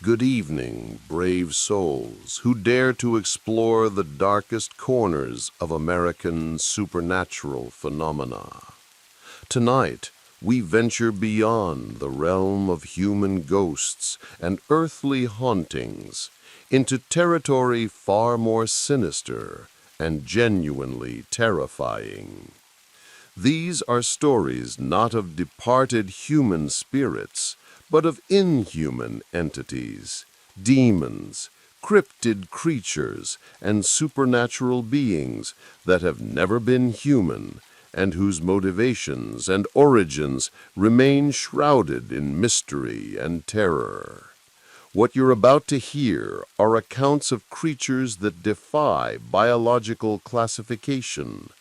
Good evening, brave souls who dare to explore the darkest corners of American supernatural phenomena. Tonight, we venture beyond the realm of human ghosts and earthly hauntings into territory far more sinister and genuinely terrifying. These are stories not of departed human spirits, but of inhuman entities, demons, cryptid creatures, and supernatural beings that have never been human and whose motivations and origins remain shrouded in mystery and terror. What you're about to hear are accounts of creatures that defy biological classification,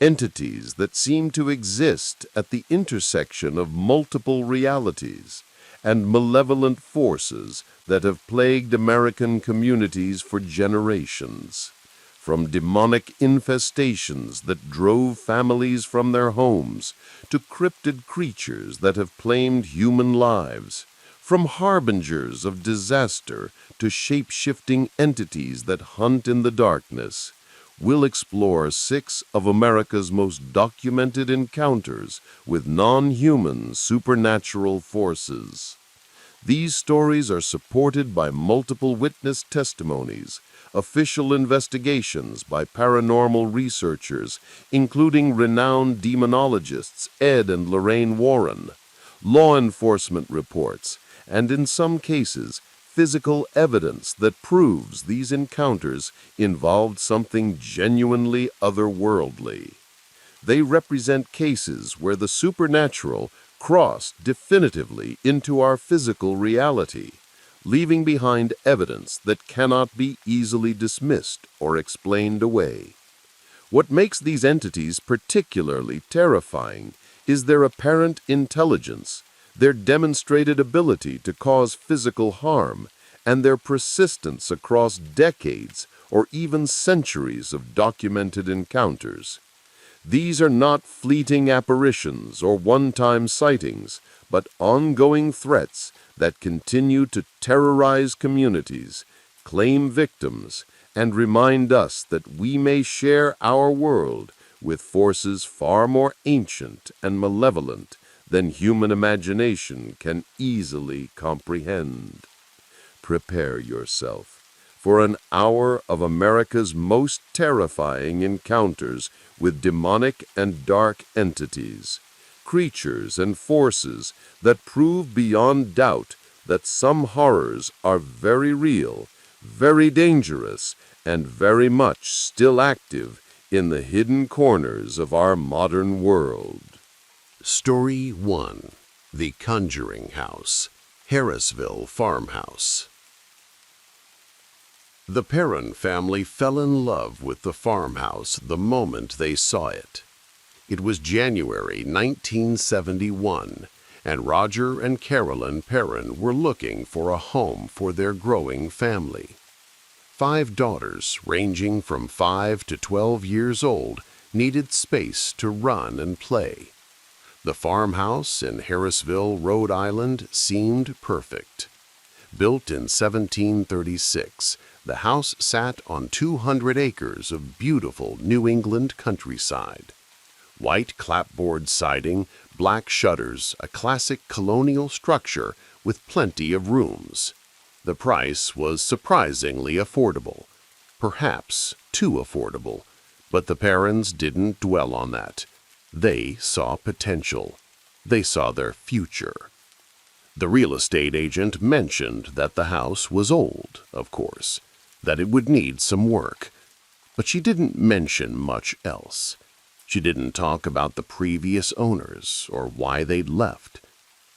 entities that seem to exist at the intersection of multiple realities, and malevolent forces that have plagued American communities for generations. From demonic infestations that drove families from their homes to cryptid creatures that have claimed human lives, from harbingers of disaster to shape-shifting entities that hunt in the darkness, we'll explore 6 of America's most documented encounters with non-human supernatural forces. These stories are supported by multiple witness testimonies, official investigations by paranormal researchers, including renowned demonologists Ed and Lorraine Warren, law enforcement reports, and in some cases, physical evidence that proves these encounters involved something genuinely otherworldly. They represent cases where the supernatural crossed definitively into our physical reality, leaving behind evidence that cannot be easily dismissed or explained away. What makes these entities particularly terrifying is their apparent intelligence, their demonstrated ability to cause physical harm, and their persistence across decades or even centuries of documented encounters. These are not fleeting apparitions or one-time sightings, but ongoing threats that continue to terrorize communities, claim victims, and remind us that we may share our world with forces far more ancient and malevolent than human imagination can easily comprehend. Prepare yourself for an hour of America's most terrifying encounters with demonic and dark entities, creatures and forces that prove beyond doubt that some horrors are very real, very dangerous, and very much still active in the hidden corners of our modern world. Story 1. The Conjuring House, Harrisville Farmhouse. The Perron family fell in love with the farmhouse the moment they saw it. It was January 1971, and Roger and Carolyn Perron were looking for a home for their growing family. 5 daughters, ranging from 5 to 12 years old, needed space to run and play. The farmhouse in Harrisville, Rhode Island, seemed perfect. Built in 1736, the house sat on 200 acres of beautiful New England countryside. White clapboard siding, black shutters, a classic colonial structure with plenty of rooms. The price was surprisingly affordable, perhaps too affordable, but the Perrons didn't dwell on that. They saw potential. They saw their future. The real estate agent mentioned that the house was old, of course, that it would need some work, but she didn't mention much else. She didn't talk about the previous owners or why they'd left.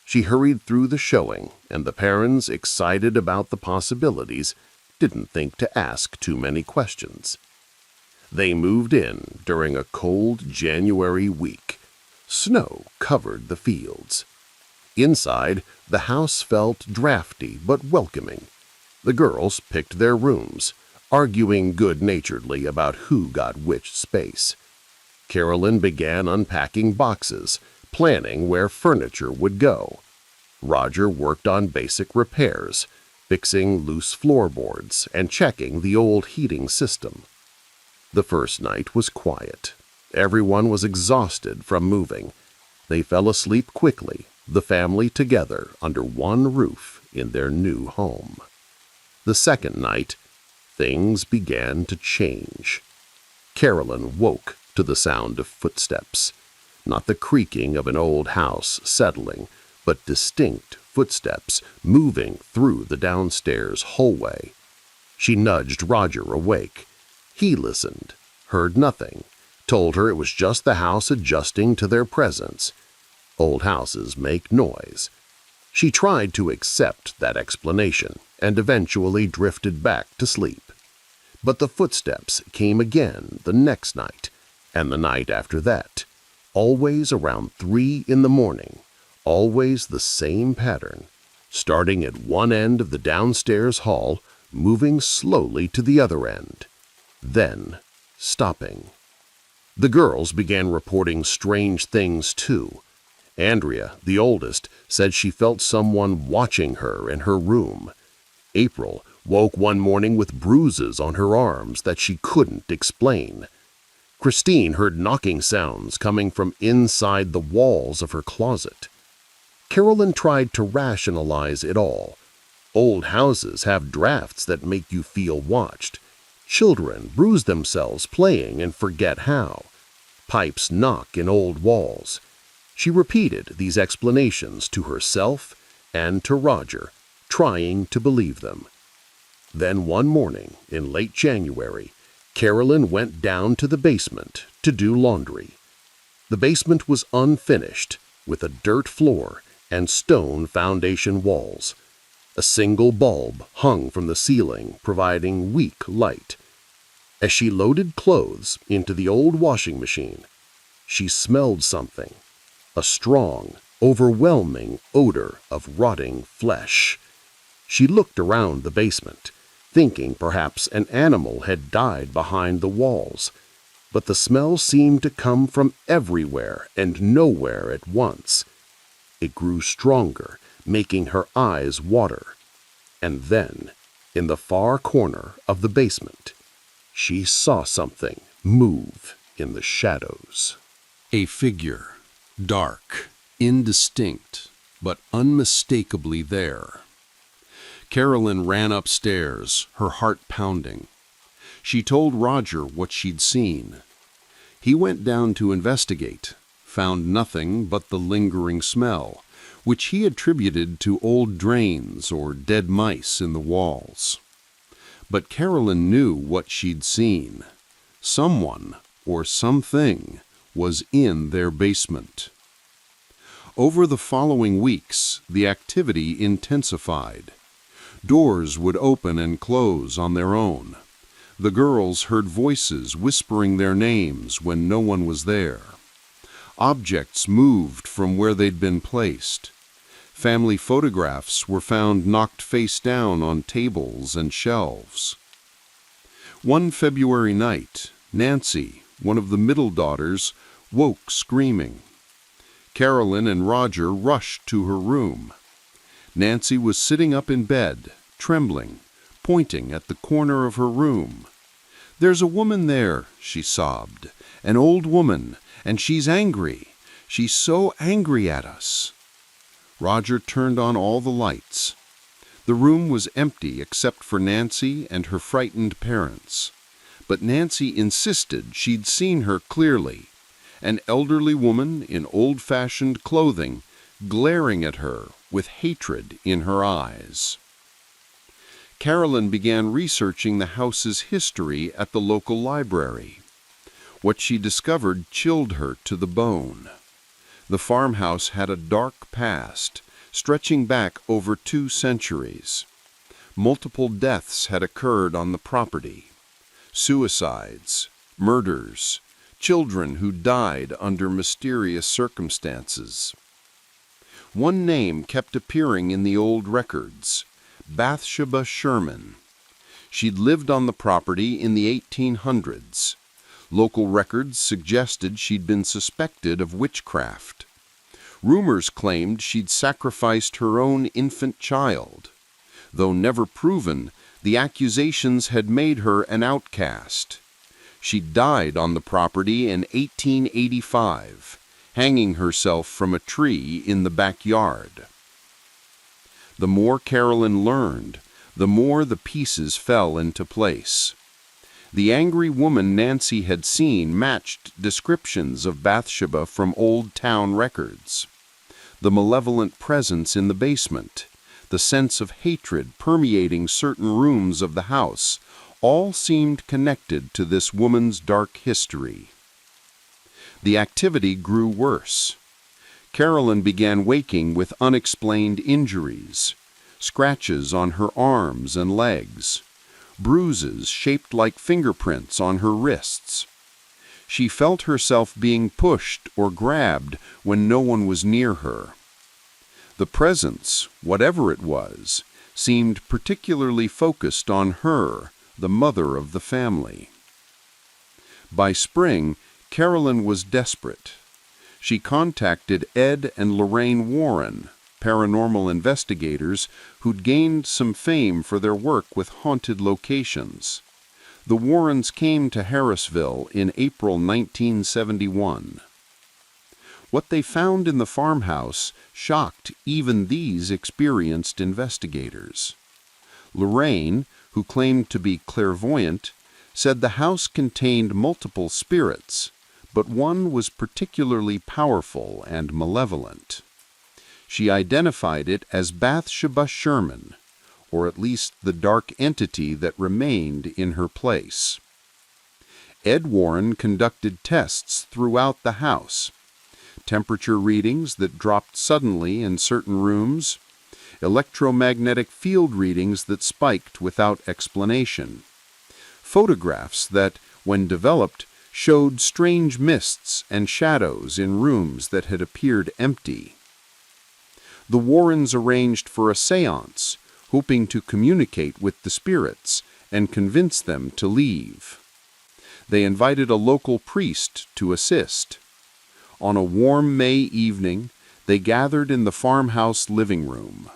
She hurried through the showing, and the Perrons, excited about the possibilities, didn't think to ask too many questions. They moved in during a cold January week. Snow covered the fields. Inside, the house felt drafty but welcoming. The girls picked their rooms, arguing good-naturedly about who got which space. Carolyn began unpacking boxes, planning where furniture would go. Roger worked on basic repairs. fixing loose floorboards and checking the old heating system. The first night was quiet. Everyone was exhausted from moving. They fell asleep quickly, the family together under one roof in their new home. The second night, things began to change. Carolyn woke to the sound of footsteps, not the creaking of an old house settling, but distinct footsteps moving through the downstairs hallway. She nudged Roger awake. He listened, heard nothing, told her it was just the house adjusting to their presence. Old houses make noise. She tried to accept that explanation and eventually drifted back to sleep. But the footsteps came again the next night, and the night after that, always around 3 in the morning, always the same pattern, starting at one end of the downstairs hall, moving slowly to the other end, then stopping. The girls began reporting strange things too. Andrea, the oldest, said she felt someone watching her in her room. April woke one morning with bruises on her arms that she couldn't explain. Christine heard knocking sounds coming from inside the walls of her closet. Carolyn tried to rationalize it all. Old houses have drafts that make you feel watched. Children bruise themselves playing and forget how. Pipes knock in old walls. She repeated these explanations to herself and to Roger, trying to believe them. Then one morning in late January, Carolyn went down to the basement to do laundry. The basement was unfinished, with a dirt floor and stone foundation walls. A single bulb hung from the ceiling, providing weak light. As she loaded clothes into the old washing machine, she smelled something, a strong, overwhelming odor of rotting flesh. She looked around the basement, thinking perhaps an animal had died behind the walls, but the smell seemed to come from everywhere and nowhere at once. It grew stronger, making her eyes water. And then, in the far corner of the basement, she saw something move in the shadows. A figure, dark, indistinct, but unmistakably there. Carolyn ran upstairs, her heart pounding. She told Roger what she'd seen. He went down to investigate, found nothing but the lingering smell, which he attributed to old drains or dead mice in the walls. But Carolyn knew what she'd seen. Someone, or something, was in their basement. Over the following weeks, the activity intensified. Doors would open and close on their own. The girls heard voices whispering their names when no one was there. Objects moved from where they'd been placed. Family photographs were found knocked face down on tables and shelves. One February night, Nancy, one of the middle daughters, woke screaming. Carolyn and Roger rushed to her room. Nancy was sitting up in bed, trembling, pointing at the corner of her room. "There's a woman there," she sobbed, "an old woman, and she's angry. She's so angry at us." Roger turned on all the lights. The room was empty except for Nancy and her frightened parents. But Nancy insisted she'd seen her clearly, an elderly woman in old-fashioned clothing, glaring at her with hatred in her eyes. Carolyn began researching the house's history at the local library. What she discovered chilled her to the bone. The farmhouse had a dark past, stretching back over 2 centuries. Multiple deaths had occurred on the property. Suicides, murders, children who died under mysterious circumstances. One name kept appearing in the old records, Bathsheba Sherman. She'd lived on the property in the 1800s. Local records suggested she'd been suspected of witchcraft. Rumors claimed she'd sacrificed her own infant child. Though never proven, the accusations had made her an outcast. She died on the property in 1885, hanging herself from a tree in the backyard. The more Carolyn learned, the more the pieces fell into place. The angry woman Nancy had seen matched descriptions of Bathsheba from old town records. The malevolent presence in the basement, the sense of hatred permeating certain rooms of the house, all seemed connected to this woman's dark history. The activity grew worse. Carolyn began waking with unexplained injuries, scratches on her arms and legs, bruises shaped like fingerprints on her wrists. She felt herself being pushed or grabbed when no one was near her. The presence, whatever it was, seemed particularly focused on her, the mother of the family. By spring, Carolyn was desperate. She contacted Ed and Lorraine Warren, paranormal investigators who'd gained some fame for their work with haunted locations. The Warrens came to Harrisville in April 1971. What they found in the farmhouse shocked even these experienced investigators. Lorraine, who claimed to be clairvoyant, said the house contained multiple spirits, but one was particularly powerful and malevolent. She identified it as Bathsheba Sherman, or at least the dark entity that remained in her place. Ed Warren conducted tests throughout the house. Temperature readings that dropped suddenly in certain rooms, electromagnetic field readings that spiked without explanation, photographs that, when developed, showed strange mists and shadows in rooms that had appeared empty. The Warrens arranged for a séance, hoping to communicate with the spirits and convince them to leave. They invited a local priest to assist. On a warm May evening, they gathered in the farmhouse living room.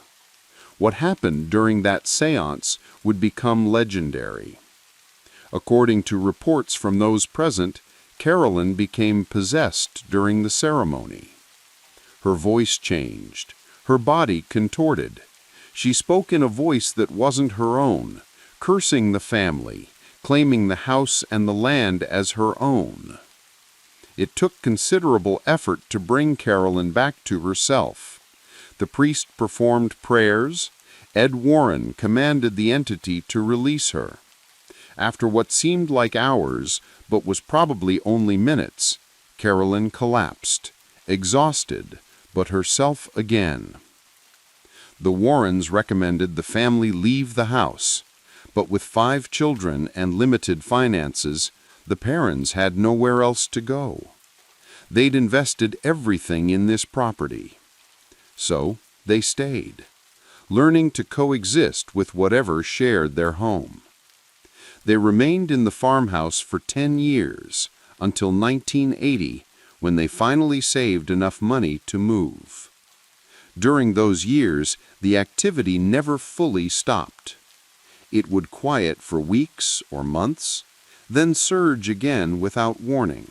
What happened during that séance would become legendary. According to reports from those present, Carolyn became possessed during the ceremony. Her voice changed. Her body contorted. She spoke in a voice that wasn't her own, cursing the family, claiming the house and the land as her own. It took considerable effort to bring Carolyn back to herself. The priest performed prayers. Ed Warren commanded the entity to release her. After what seemed like hours, but was probably only minutes, Carolyn collapsed, exhausted, but herself again. The Warrens recommended the family leave the house, but with 5 children and limited finances, the parents had nowhere else to go. They'd invested everything in this property. So they stayed, learning to coexist with whatever shared their home. They remained in the farmhouse for 10 years, until 1980, when they finally saved enough money to move. During those years, the activity never fully stopped. It would quiet for weeks or months, then surge again without warning.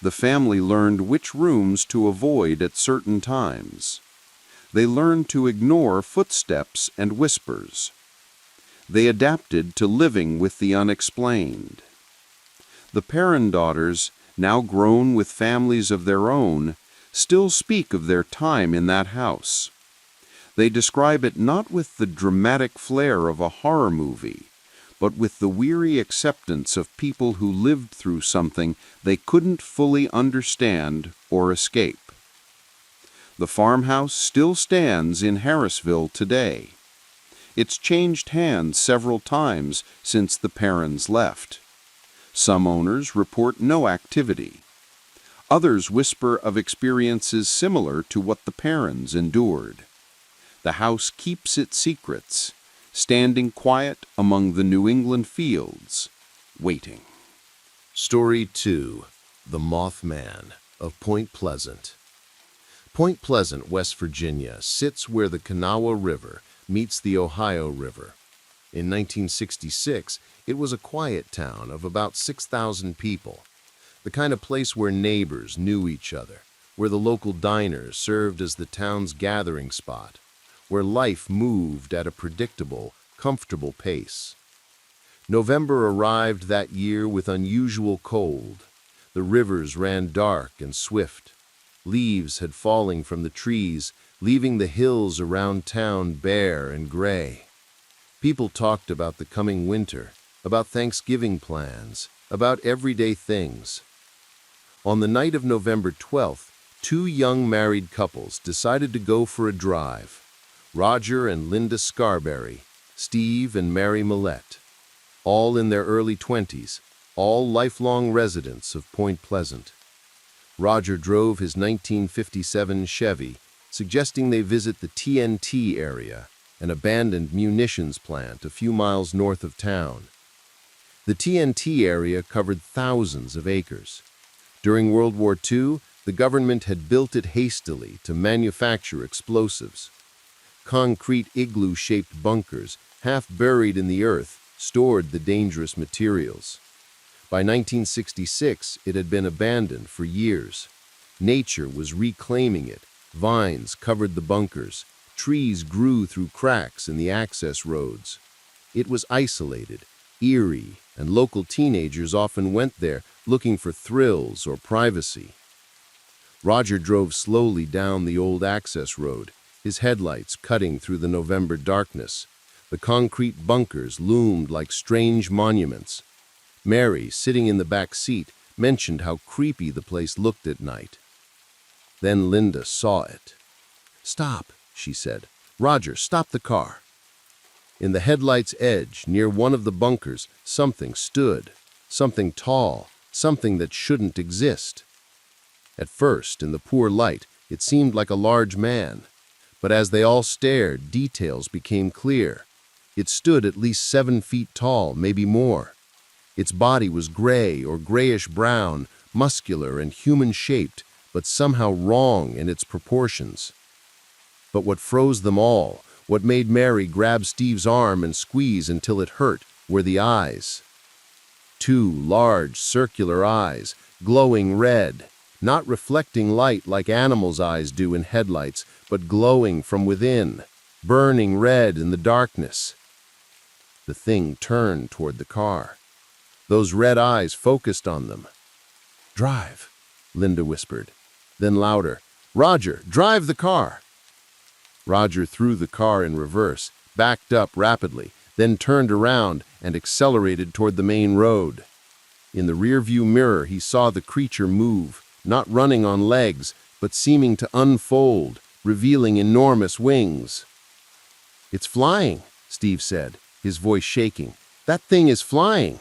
The family learned which rooms to avoid at certain times. They learned to ignore footsteps and whispers. They adapted to living with the unexplained. The Perrin daughters, now grown with families of their own, still speak of their time in that house. They describe it not with the dramatic flair of a horror movie, but with the weary acceptance of people who lived through something they couldn't fully understand or escape. The farmhouse still stands in Harrisville today. It's changed hands several times since the Perrins left. Some owners report no activity. Others whisper of experiences similar to what the Perrins endured. The house keeps its secrets, standing quiet among the New England fields, waiting. Story 2. The Mothman of Point Pleasant. Point Pleasant, West Virginia, sits where the Kanawha River meets the Ohio River. In 1966, it was a quiet town of about 6,000 people, the kind of place where neighbors knew each other, where the local diners served as the town's gathering spot, where life moved at a predictable, comfortable pace. November arrived that year with unusual cold. The rivers ran dark and swift. Leaves had fallen from the trees, leaving the hills around town bare and gray. People talked about the coming winter, about Thanksgiving plans, about everyday things. On the night of November 12th, two young married couples decided to go for a drive. Roger and Linda Scarberry, Steve and Mary Millette, all in their early 20s, all lifelong residents of Point Pleasant. Roger drove his 1957 Chevy, suggesting they visit the TNT area, an abandoned munitions plant a few miles north of town. The TNT area covered thousands of acres. During World War II, the government had built it hastily to manufacture explosives. Concrete igloo-shaped bunkers, half buried in the earth, stored the dangerous materials. By 1966, it had been abandoned for years. Nature was reclaiming it. Vines covered the bunkers. Trees grew through cracks in the access roads. It was isolated, eerie, and local teenagers often went there looking for thrills or privacy. Roger drove slowly down the old access road, his headlights cutting through the November darkness. The concrete bunkers loomed like strange monuments. Mary, sitting in the back seat, mentioned how creepy the place looked at night. Then Linda saw it. "Stop," she said. "Roger, stop the car." In the headlight's edge, near one of the bunkers, something stood. Something tall, something that shouldn't exist. At first, in the poor light, it seemed like a large man. But as they all stared, details became clear. It stood at least 7 feet tall, maybe more. Its body was gray or grayish-brown, muscular and human-shaped, but somehow wrong in its proportions. But what froze them all, what made Mary grab Steve's arm and squeeze until it hurt, were the eyes. 2 large, circular eyes, glowing red, not reflecting light like animals' eyes do in headlights, but glowing from within, burning red in the darkness. The thing turned toward the car. Those red eyes focused on them. "Drive," Linda whispered. Then louder, "Roger, drive the car." Roger threw the car in reverse, backed up rapidly, then turned around and accelerated toward the main road. In the rearview mirror, he saw the creature move, not running on legs, but seeming to unfold, revealing enormous wings. "It's flying," Steve said, his voice shaking. "That thing is flying."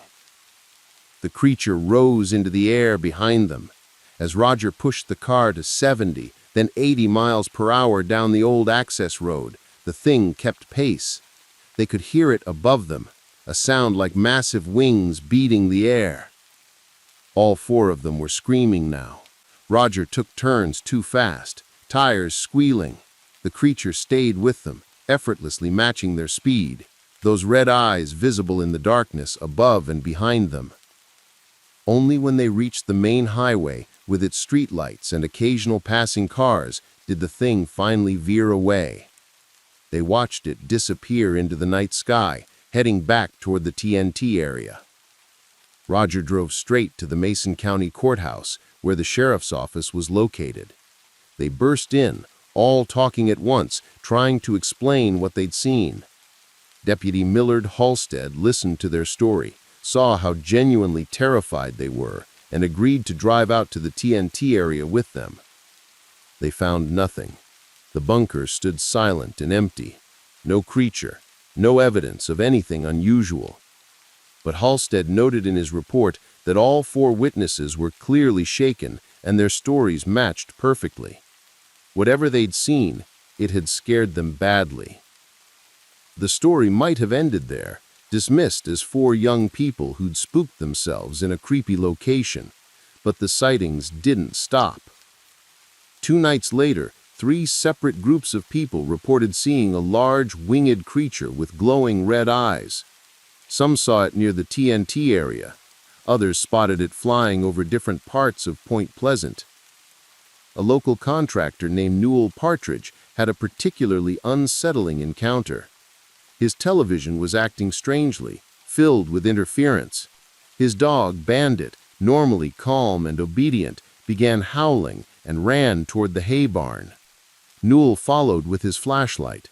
The creature rose into the air behind them. As Roger pushed the car to 70, then 80 miles per hour down the old access road, the thing kept pace. They could hear it above them, a sound like massive wings beating the air. All 4 of them were screaming now. Roger took turns too fast, tires squealing. The creature stayed with them, effortlessly matching their speed, those red eyes visible in the darkness above and behind them. Only when they reached the main highway, with its streetlights and occasional passing cars, did the thing finally veer away. They watched it disappear into the night sky, heading back toward the TNT area. Roger drove straight to the Mason County Courthouse, where the sheriff's office was located. They burst in, all talking at once, trying to explain what they'd seen. Deputy Millard Halstead listened to their story, saw how genuinely terrified they were, and agreed to drive out to the TNT area with them. They found nothing. The bunker stood silent and empty. No creature, no evidence of anything unusual. But Halstead noted in his report that all 4 witnesses were clearly shaken and their stories matched perfectly. Whatever they'd seen, it had scared them badly. The story might have ended there, dismissed as 4 young people who'd spooked themselves in a creepy location, but the sightings didn't stop. 2 nights later, 3 separate groups of people reported seeing a large winged creature with glowing red eyes. Some saw it near the TNT area. Others spotted it flying over different parts of Point Pleasant. A local contractor named Newell Partridge had a particularly unsettling encounter. His television was acting strangely, filled with interference. His dog, Bandit, normally calm and obedient, began howling and ran toward the hay barn. Newell followed with his flashlight.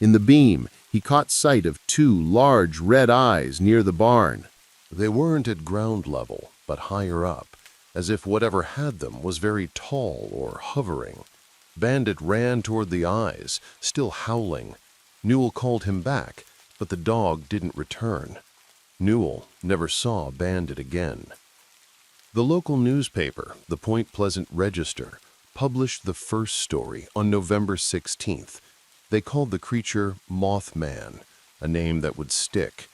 In the beam, he caught sight of 2 large red eyes near the barn. They weren't at ground level, but higher up, as if whatever had them was very tall or hovering. Bandit ran toward the eyes, still howling. Newell called him back, but the dog didn't return. Newell never saw Bandit again. The local newspaper, the Point Pleasant Register, published the first story on November 16th. They called the creature Mothman, a name that would stick.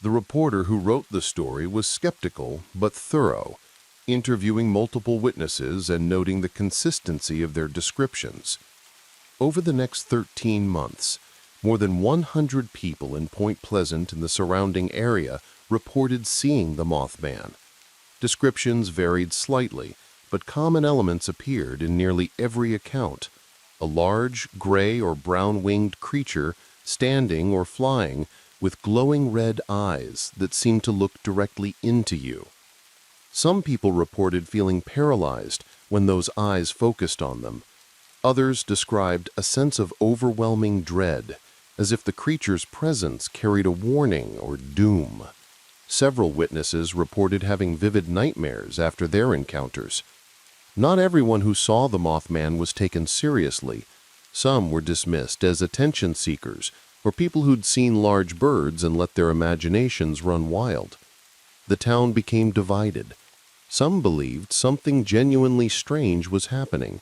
The reporter who wrote the story was skeptical but thorough, interviewing multiple witnesses and noting the consistency of their descriptions. Over the next 13 months, more than 100 people in Point Pleasant and the surrounding area reported seeing the Mothman. Descriptions varied slightly, but common elements appeared in nearly every account. A large, gray or brown-winged creature standing or flying with glowing red eyes that seemed to look directly into you. Some people reported feeling paralyzed when those eyes focused on them. Others described a sense of overwhelming dread, as if the creature's presence carried a warning or doom. Several witnesses reported having vivid nightmares after their encounters. Not everyone who saw the Mothman was taken seriously. Some were dismissed as attention seekers or people who'd seen large birds and let their imaginations run wild. The town became divided. Some believed something genuinely strange was happening.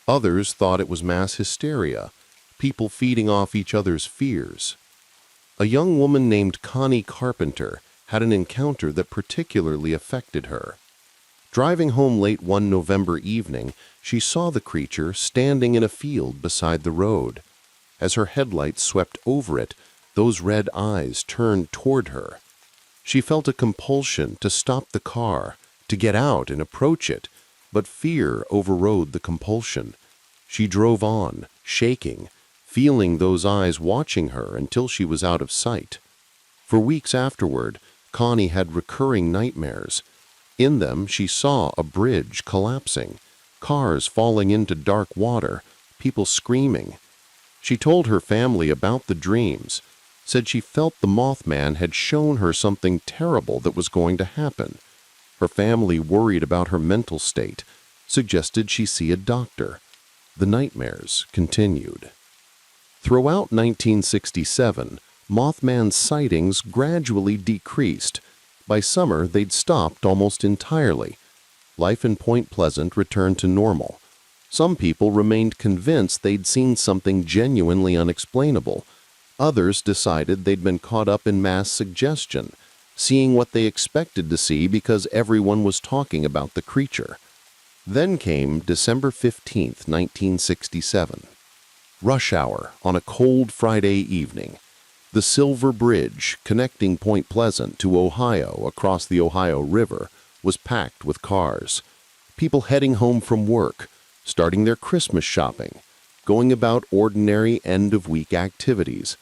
Others thought it was mass hysteria, people feeding off each other's fears. A young woman named Connie Carpenter had an encounter that particularly affected her. Driving home late one November evening, she saw the creature standing in a field beside the road. As her headlights swept over it, those red eyes turned toward her. She felt a compulsion to stop the car, to get out and approach it, but fear overrode the compulsion. She drove on, shaking, feeling those eyes watching her until she was out of sight. For weeks afterward, Connie had recurring nightmares. In them, she saw a bridge collapsing, cars falling into dark water, people screaming. She told her family about the dreams, said she felt the Mothman had shown her something terrible that was going to happen. Her family worried about her mental state, suggested she see a doctor. The nightmares continued. Throughout 1967, Mothman sightings gradually decreased. By summer, they'd stopped almost entirely. Life in Point Pleasant returned to normal. Some people remained convinced they'd seen something genuinely unexplainable. Others decided they'd been caught up in mass suggestion, seeing what they expected to see because everyone was talking about the creature. Then came December 15, 1967. Rush hour on a cold Friday evening. The Silver Bridge, connecting Point Pleasant to Ohio across the Ohio River, was packed with cars. People heading home from work, starting their Christmas shopping, going about ordinary end-of-week activities.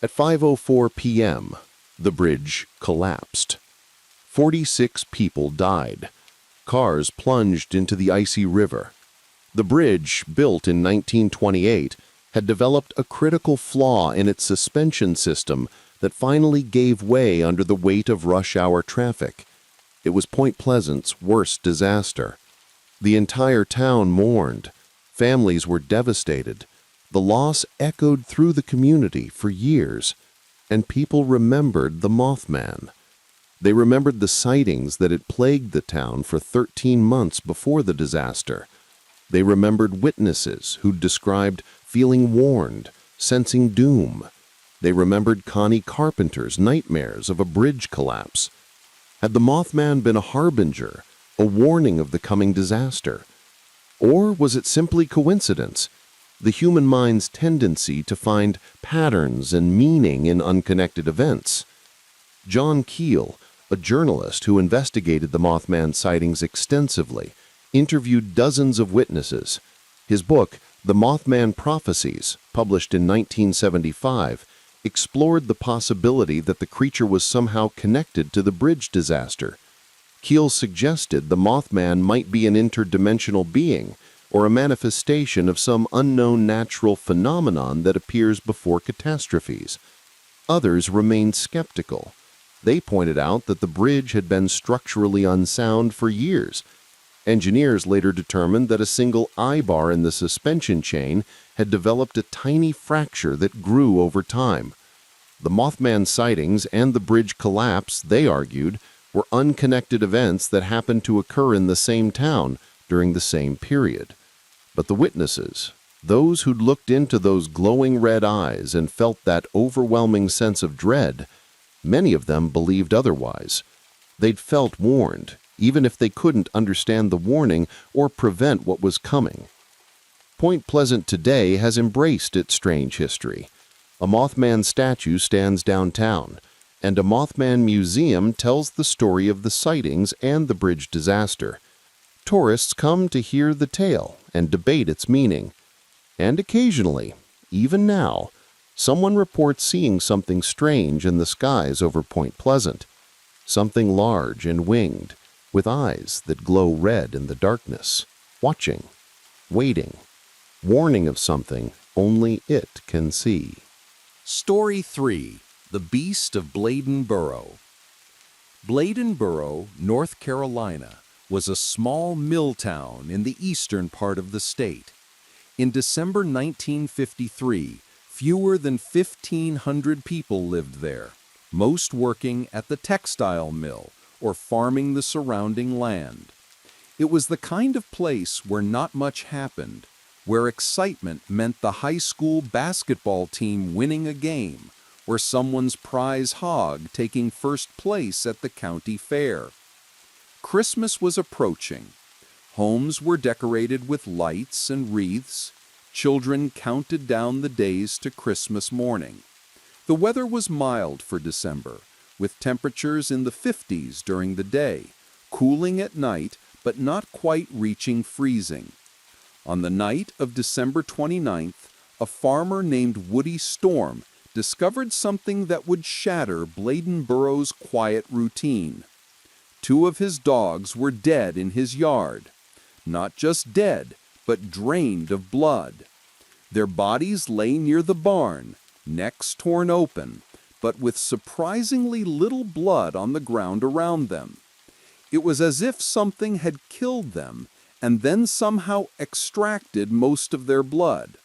At 5:04 p.m., the bridge collapsed. 46 people died. Cars plunged into the icy river. The bridge, built in 1928, had developed a critical flaw in its suspension system that finally gave way under the weight of rush-hour traffic. It was Point Pleasant's worst disaster. The entire town mourned. Families were devastated. The loss echoed through the community for years, and people remembered the Mothman. They remembered the sightings that had plagued the town for 13 months before the disaster. They remembered witnesses who described feeling warned, sensing doom. They remembered Connie Carpenter's nightmares of a bridge collapse. Had the Mothman been a harbinger, a warning of the coming disaster? Or was it simply coincidence? the human mind's tendency to find patterns and meaning in unconnected events. John Keel, a journalist who investigated the Mothman sightings extensively, interviewed dozens of witnesses. His book, The Mothman Prophecies, published in 1975, explored the possibility that the creature was somehow connected to the bridge disaster. Keel suggested the Mothman might be an interdimensional being or a manifestation of some unknown natural phenomenon that appears before catastrophes. Others remained skeptical. They pointed out that the bridge had been structurally unsound for years. Engineers later determined that a single eye-bar in the suspension chain had developed a tiny fracture that grew over time. The Mothman sightings and the bridge collapse, they argued, were unconnected events that happened to occur in the same town during the same period. But the witnesses, those who'd looked into those glowing red eyes and felt that overwhelming sense of dread, many of them believed otherwise. They'd felt warned, even if they couldn't understand the warning or prevent what was coming. Point Pleasant today has embraced its strange history. A Mothman statue stands downtown, and a Mothman museum tells the story of the sightings and the bridge disaster. Tourists come to hear the tale and debate its meaning. And occasionally, even now, someone reports seeing something strange in the skies over Point Pleasant. Something large and winged, with eyes that glow red in the darkness, watching, waiting, warning of something only it can see. Story 3. The Beast of Bladenboro. Bladenboro, North Carolina, was a small mill town in the eastern part of the state. In December 1953, fewer than 1,500 people lived there, most working at the textile mill or farming the surrounding land. It was the kind of place where not much happened, where excitement meant the high school basketball team winning a game, or someone's prize hog taking first place at the county fair. Christmas was approaching. Homes were decorated with lights and wreaths. Children counted down the days to Christmas morning. The weather was mild for December, with temperatures in the 50s during the day, cooling at night but not quite reaching freezing. On the night of December 29th, a farmer named Woody Storm discovered something that would shatter Bladenboro's quiet routine. 2 of his dogs were dead in his yard. Not just dead, but drained of blood. Their bodies lay near the barn, necks torn open, but with surprisingly little blood on the ground around them. It was as if something had killed them and then somehow extracted most of their blood.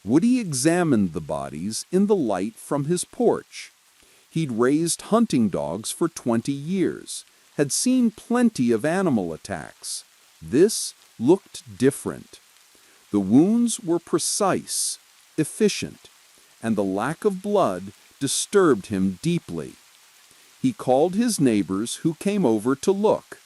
Woody examined the bodies in the light from his porch. He'd raised hunting dogs for 20 years, had seen plenty of animal attacks. This looked different. The wounds were precise, efficient, and the lack of blood disturbed him deeply. He called his neighbors who came over to look.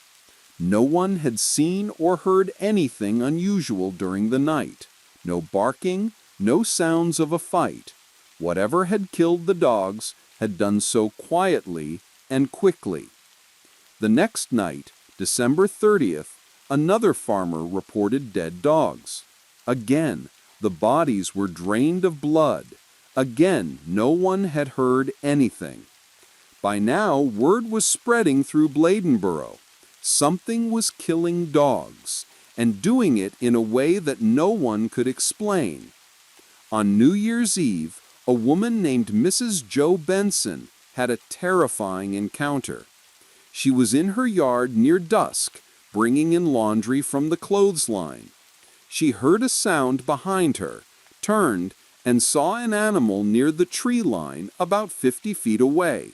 No one had seen or heard anything unusual during the night. No barking, no sounds of a fight. Whatever had killed the dogs had done so quietly and quickly. The next night, December 30th, another farmer reported dead dogs. Again, the bodies were drained of blood. Again, no one had heard anything. By now, word was spreading through Bladenboro. Something was killing dogs, and doing it in a way that no one could explain. On New Year's Eve, a woman named Mrs. Joe Benson had a terrifying encounter. She was in her yard near dusk, bringing in laundry from the clothesline. She heard a sound behind her, turned, and saw an animal near the tree line about 50 feet away.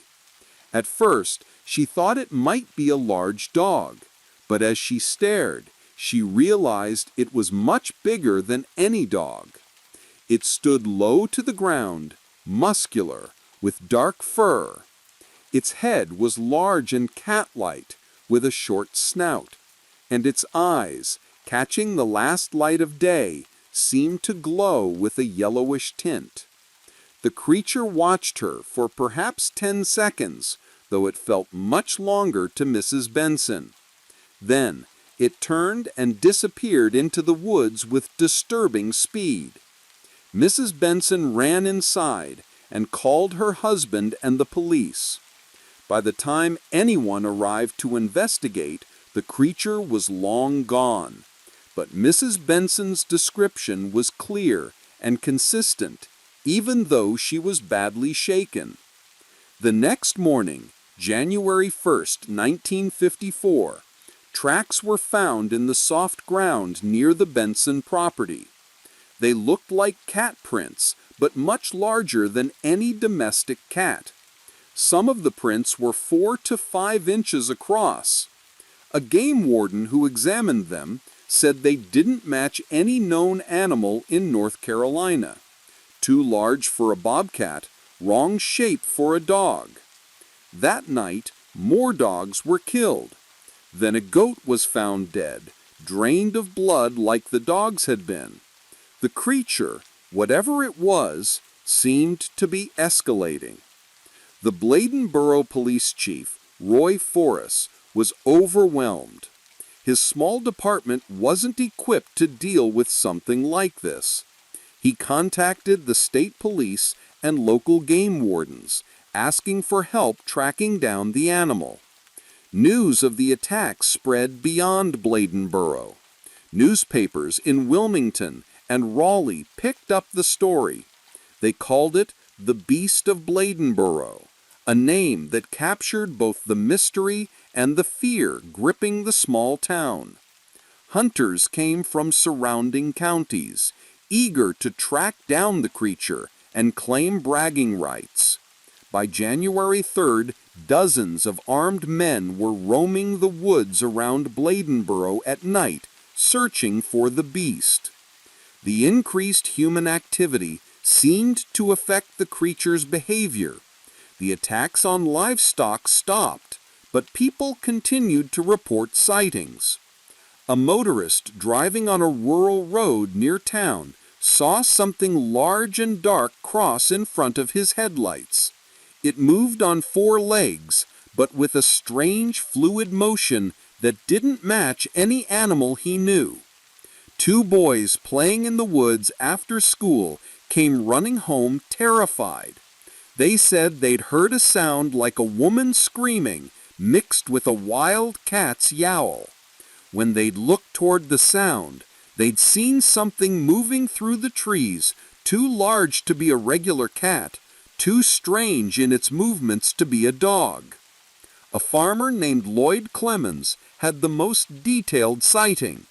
At first, she thought it might be a large dog, but as she stared, she realized it was much bigger than any dog. It stood low to the ground, muscular, with dark fur. Its head was large and cat-like, with a short snout, and its eyes, catching the last light of day, seemed to glow with a yellowish tint. The creature watched her for perhaps 10 seconds, though it felt much longer to Mrs. Benson. Then, it turned and disappeared into the woods with disturbing speed. Mrs. Benson ran inside and called her husband and the police. By the time anyone arrived to investigate, the creature was long gone. But Mrs. Benson's description was clear and consistent, even though she was badly shaken. The next morning, January 1st, 1954, tracks were found in the soft ground near the Benson property. They looked like cat prints, but much larger than any domestic cat. Some of the prints were 4 to 5 inches across. A game warden who examined them said they didn't match any known animal in North Carolina. Too large for a bobcat, wrong shape for a dog. That night, more dogs were killed. Then a goat was found dead, drained of blood like the dogs had been. The creature, whatever it was, seemed to be escalating. The Bladenboro police chief, Roy Forrest, was overwhelmed. His small department wasn't equipped to deal with something like this. He contacted the state police and local game wardens, asking for help tracking down the animal. News of the attack spread beyond Bladenboro. Newspapers in Wilmington and Raleigh picked up the story. They called it the Beast of Bladenboro, a name that captured both the mystery and the fear gripping the small town. Hunters came from surrounding counties, eager to track down the creature and claim bragging rights. By January 3rd, dozens of armed men were roaming the woods around Bladenboro at night, searching for the beast. The increased human activity seemed to affect the creature's behavior. The attacks on livestock stopped, but people continued to report sightings. A motorist driving on a rural road near town saw something large and dark cross in front of his headlights. It moved on 4 legs, but with a strange fluid motion that didn't match any animal he knew. 2 boys playing in the woods after school came running home terrified. They said they'd heard a sound like a woman screaming mixed with a wild cat's yowl. When they'd looked toward the sound, they'd seen something moving through the trees, too large to be a regular cat, too strange in its movements to be a dog. A farmer named Lloyd Clemens had the most detailed sighting.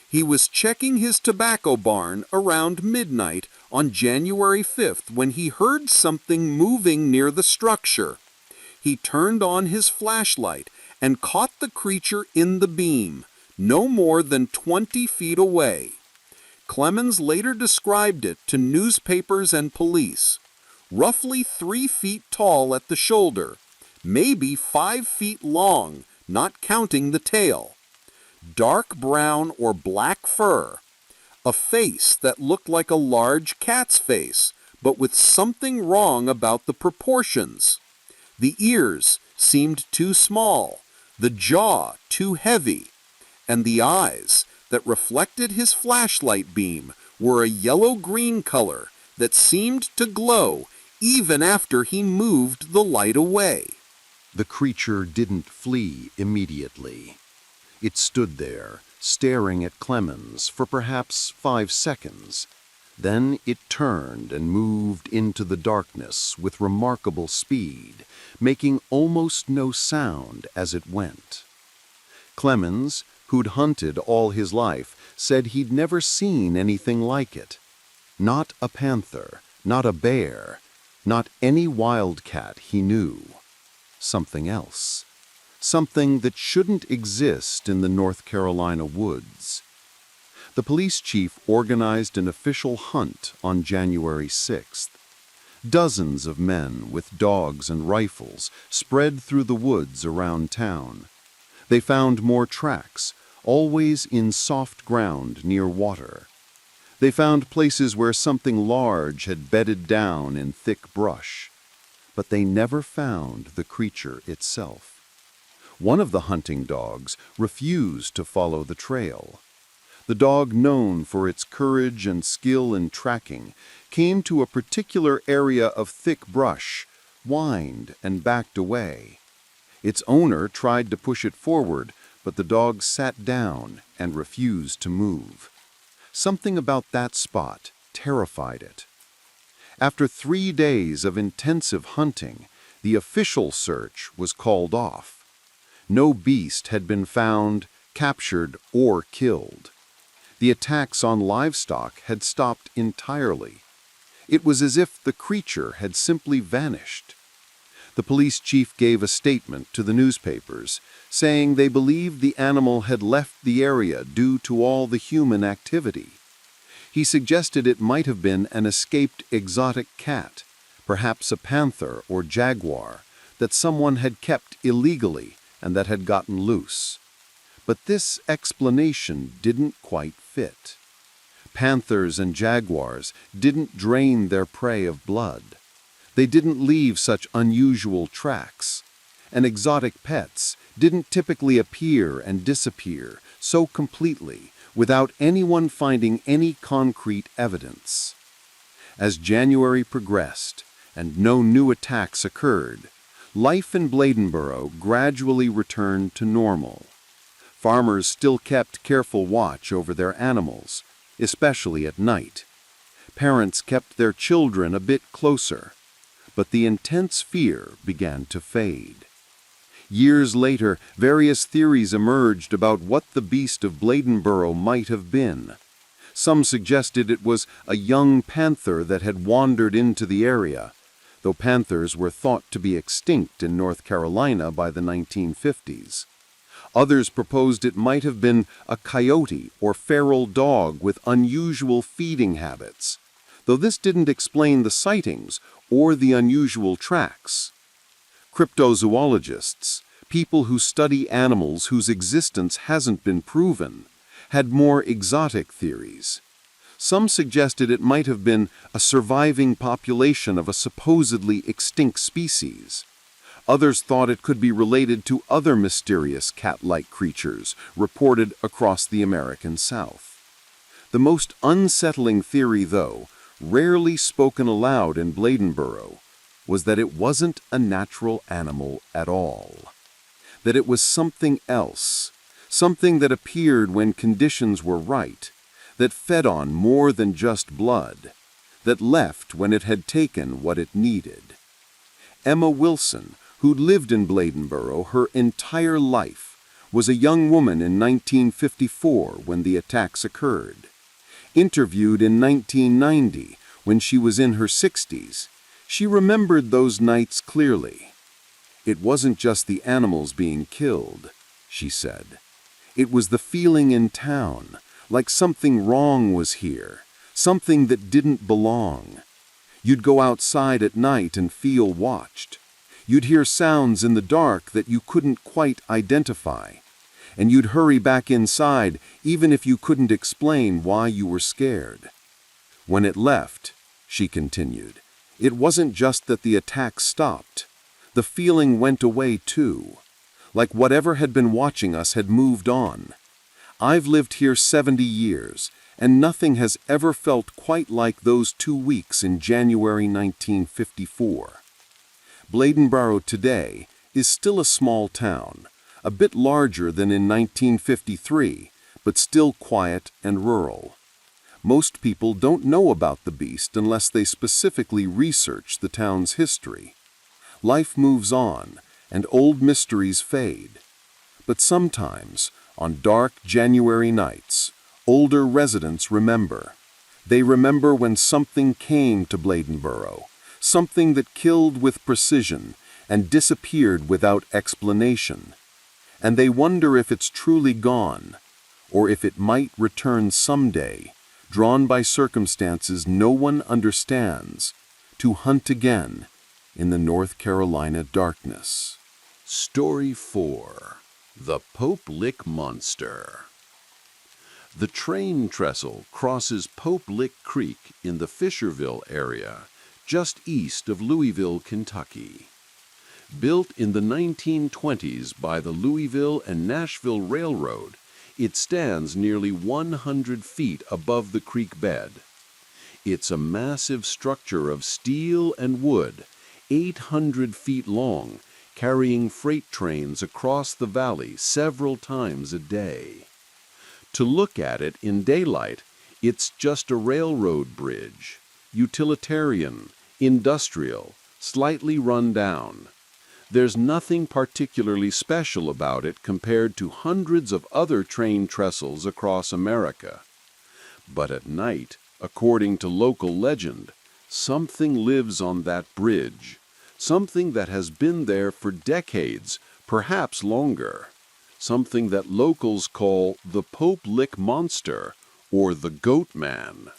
He was checking his tobacco barn around midnight on January 5th when he heard something moving near the structure. He turned on his flashlight and caught the creature in the beam, no more than 20 feet away. Clemens later described it to newspapers and police. Roughly 3 feet tall at the shoulder, maybe 5 feet long, not counting the tail. Dark brown or black fur. A face that looked like a large cat's face, but with something wrong about the proportions. The ears seemed too small, the jaw too heavy, and the eyes that reflected his flashlight beam were a yellow-green color that seemed to glow even after he moved the light away. The creature didn't flee immediately. It stood there, staring at Clemens for perhaps 5 seconds. Then it turned and moved into the darkness with remarkable speed, making almost no sound as it went. Clemens, who'd hunted all his life, said he'd never seen anything like it. Not a panther, not a bear, not any wildcat he knew. Something else. Something that shouldn't exist in the North Carolina woods. The police chief organized an official hunt on January 6th. Dozens of men with dogs and rifles spread through the woods around town. They found more tracks, always in soft ground near water. They found places where something large had bedded down in thick brush, but they never found the creature itself. One of the hunting dogs refused to follow the trail. The dog, known for its courage and skill in tracking, came to a particular area of thick brush, whined, and backed away. Its owner tried to push it forward, but the dog sat down and refused to move. Something about that spot terrified it. After 3 days of intensive hunting, the official search was called off. No beast had been found, captured, or killed. The attacks on livestock had stopped entirely. It was as if the creature had simply vanished. The police chief gave a statement to the newspapers, saying they believed the animal had left the area due to all the human activity. He suggested it might have been an escaped exotic cat, perhaps a panther or jaguar, that someone had kept illegally and that had gotten loose. But this explanation didn't quite fit. Panthers and jaguars didn't drain their prey of blood. They didn't leave such unusual tracks. And exotic pets didn't typically appear and disappear so completely without anyone finding any concrete evidence. As January progressed and no new attacks occurred, life in Bladenboro gradually returned to normal. Farmers still kept careful watch over their animals, especially at night. Parents kept their children a bit closer, but the intense fear began to fade. Years later, various theories emerged about what the Beast of Bladenboro might have been. Some suggested it was a young panther that had wandered into the area, though panthers were thought to be extinct in North Carolina by the 1950s. Others proposed it might have been a coyote or feral dog with unusual feeding habits, though this didn't explain the sightings or the unusual tracks. Cryptozoologists, people who study animals whose existence hasn't been proven, had more exotic theories. Some suggested it might have been a surviving population of a supposedly extinct species. Others thought it could be related to other mysterious cat-like creatures reported across the American South. The most unsettling theory, though, rarely spoken aloud in Bladenboro, was that it wasn't a natural animal at all. That it was something else, something that appeared when conditions were right, that fed on more than just blood, that left when it had taken what it needed. Emma Wilson, who'd lived in Bladenboro her entire life, was a young woman in 1954 when the attacks occurred. Interviewed in 1990, when she was in her 60s, she remembered those nights clearly. It wasn't just the animals being killed, she said. It was the feeling in town, like something wrong was here, something that didn't belong. You'd go outside at night and feel watched. You'd hear sounds in the dark that you couldn't quite identify, and you'd hurry back inside even if you couldn't explain why you were scared. When it left, she continued, it wasn't just that the attack stopped. The feeling went away too, like whatever had been watching us had moved on. I've lived here 70 years, and nothing has ever felt quite like those 2 weeks in January 1954. Bladenboro today is still a small town, a bit larger than in 1953, but still quiet and rural. Most people don't know about the beast unless they specifically research the town's history. Life moves on, and old mysteries fade. But sometimes, on dark January nights, older residents remember. They remember when something came to Bladenboro, something that killed with precision and disappeared without explanation. And they wonder if it's truly gone, or if it might return someday, drawn by circumstances no one understands, to hunt again in the North Carolina darkness. Story 4. The Pope Lick Monster. The train trestle crosses Pope Lick Creek in the Fisherville area, just east of Louisville, Kentucky. Built in the 1920s by the Louisville and Nashville Railroad, it stands nearly 100 feet above the creek bed. It's a massive structure of steel and wood, 800 feet long, carrying freight trains across the valley several times a day. To look at it in daylight, it's just a railroad bridge, utilitarian, industrial, slightly run down. There's nothing particularly special about it compared to hundreds of other train trestles across America. But at night, according to local legend, something lives on that bridge, something that has been there for decades, perhaps longer, something that locals call the Pope Lick Monster or the Goatman.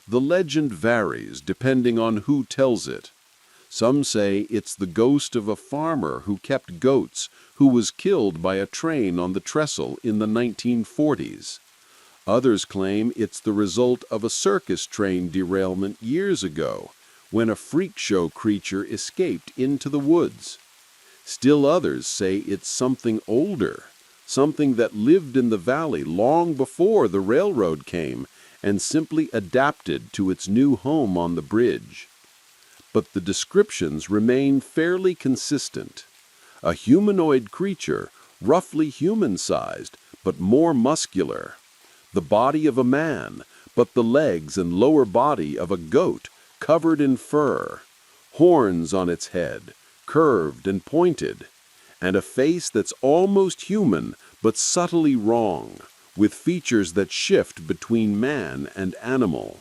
The legend varies depending on who tells it. Some say it's the ghost of a farmer who kept goats who was killed by a train on the trestle in the 1940s. Others claim it's the result of a circus train derailment years ago, when a freak show creature escaped into the woods. Still others say it's something older, something that lived in the valley long before the railroad came and simply adapted to its new home on the bridge. But the descriptions remain fairly consistent. A humanoid creature, roughly human-sized, but more muscular. The body of a man, but the legs and lower body of a goat, covered in fur. Horns on its head, curved and pointed. And a face that's almost human, but subtly wrong, with features that shift between man and animal.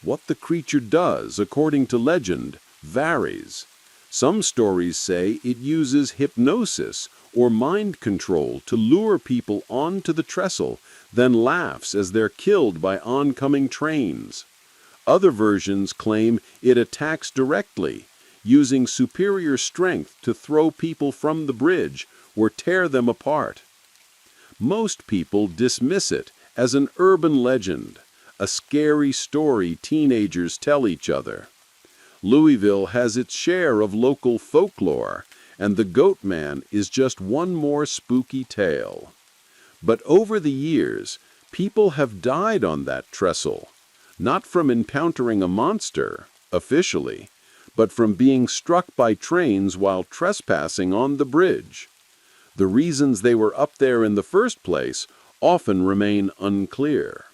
What the creature does, according to legend, varies. Some stories say it uses hypnosis or mind control to lure people onto the trestle, then laughs as they're killed by oncoming trains. Other versions claim it attacks directly, using superior strength to throw people from the bridge or tear them apart. Most people dismiss it as an urban legend, a scary story teenagers tell each other. Louisville has its share of local folklore, and the Goatman is just one more spooky tale. But over the years, people have died on that trestle, not from encountering a monster, officially, but from being struck by trains while trespassing on the bridge. The reasons they were up there in the first place often remain unclear.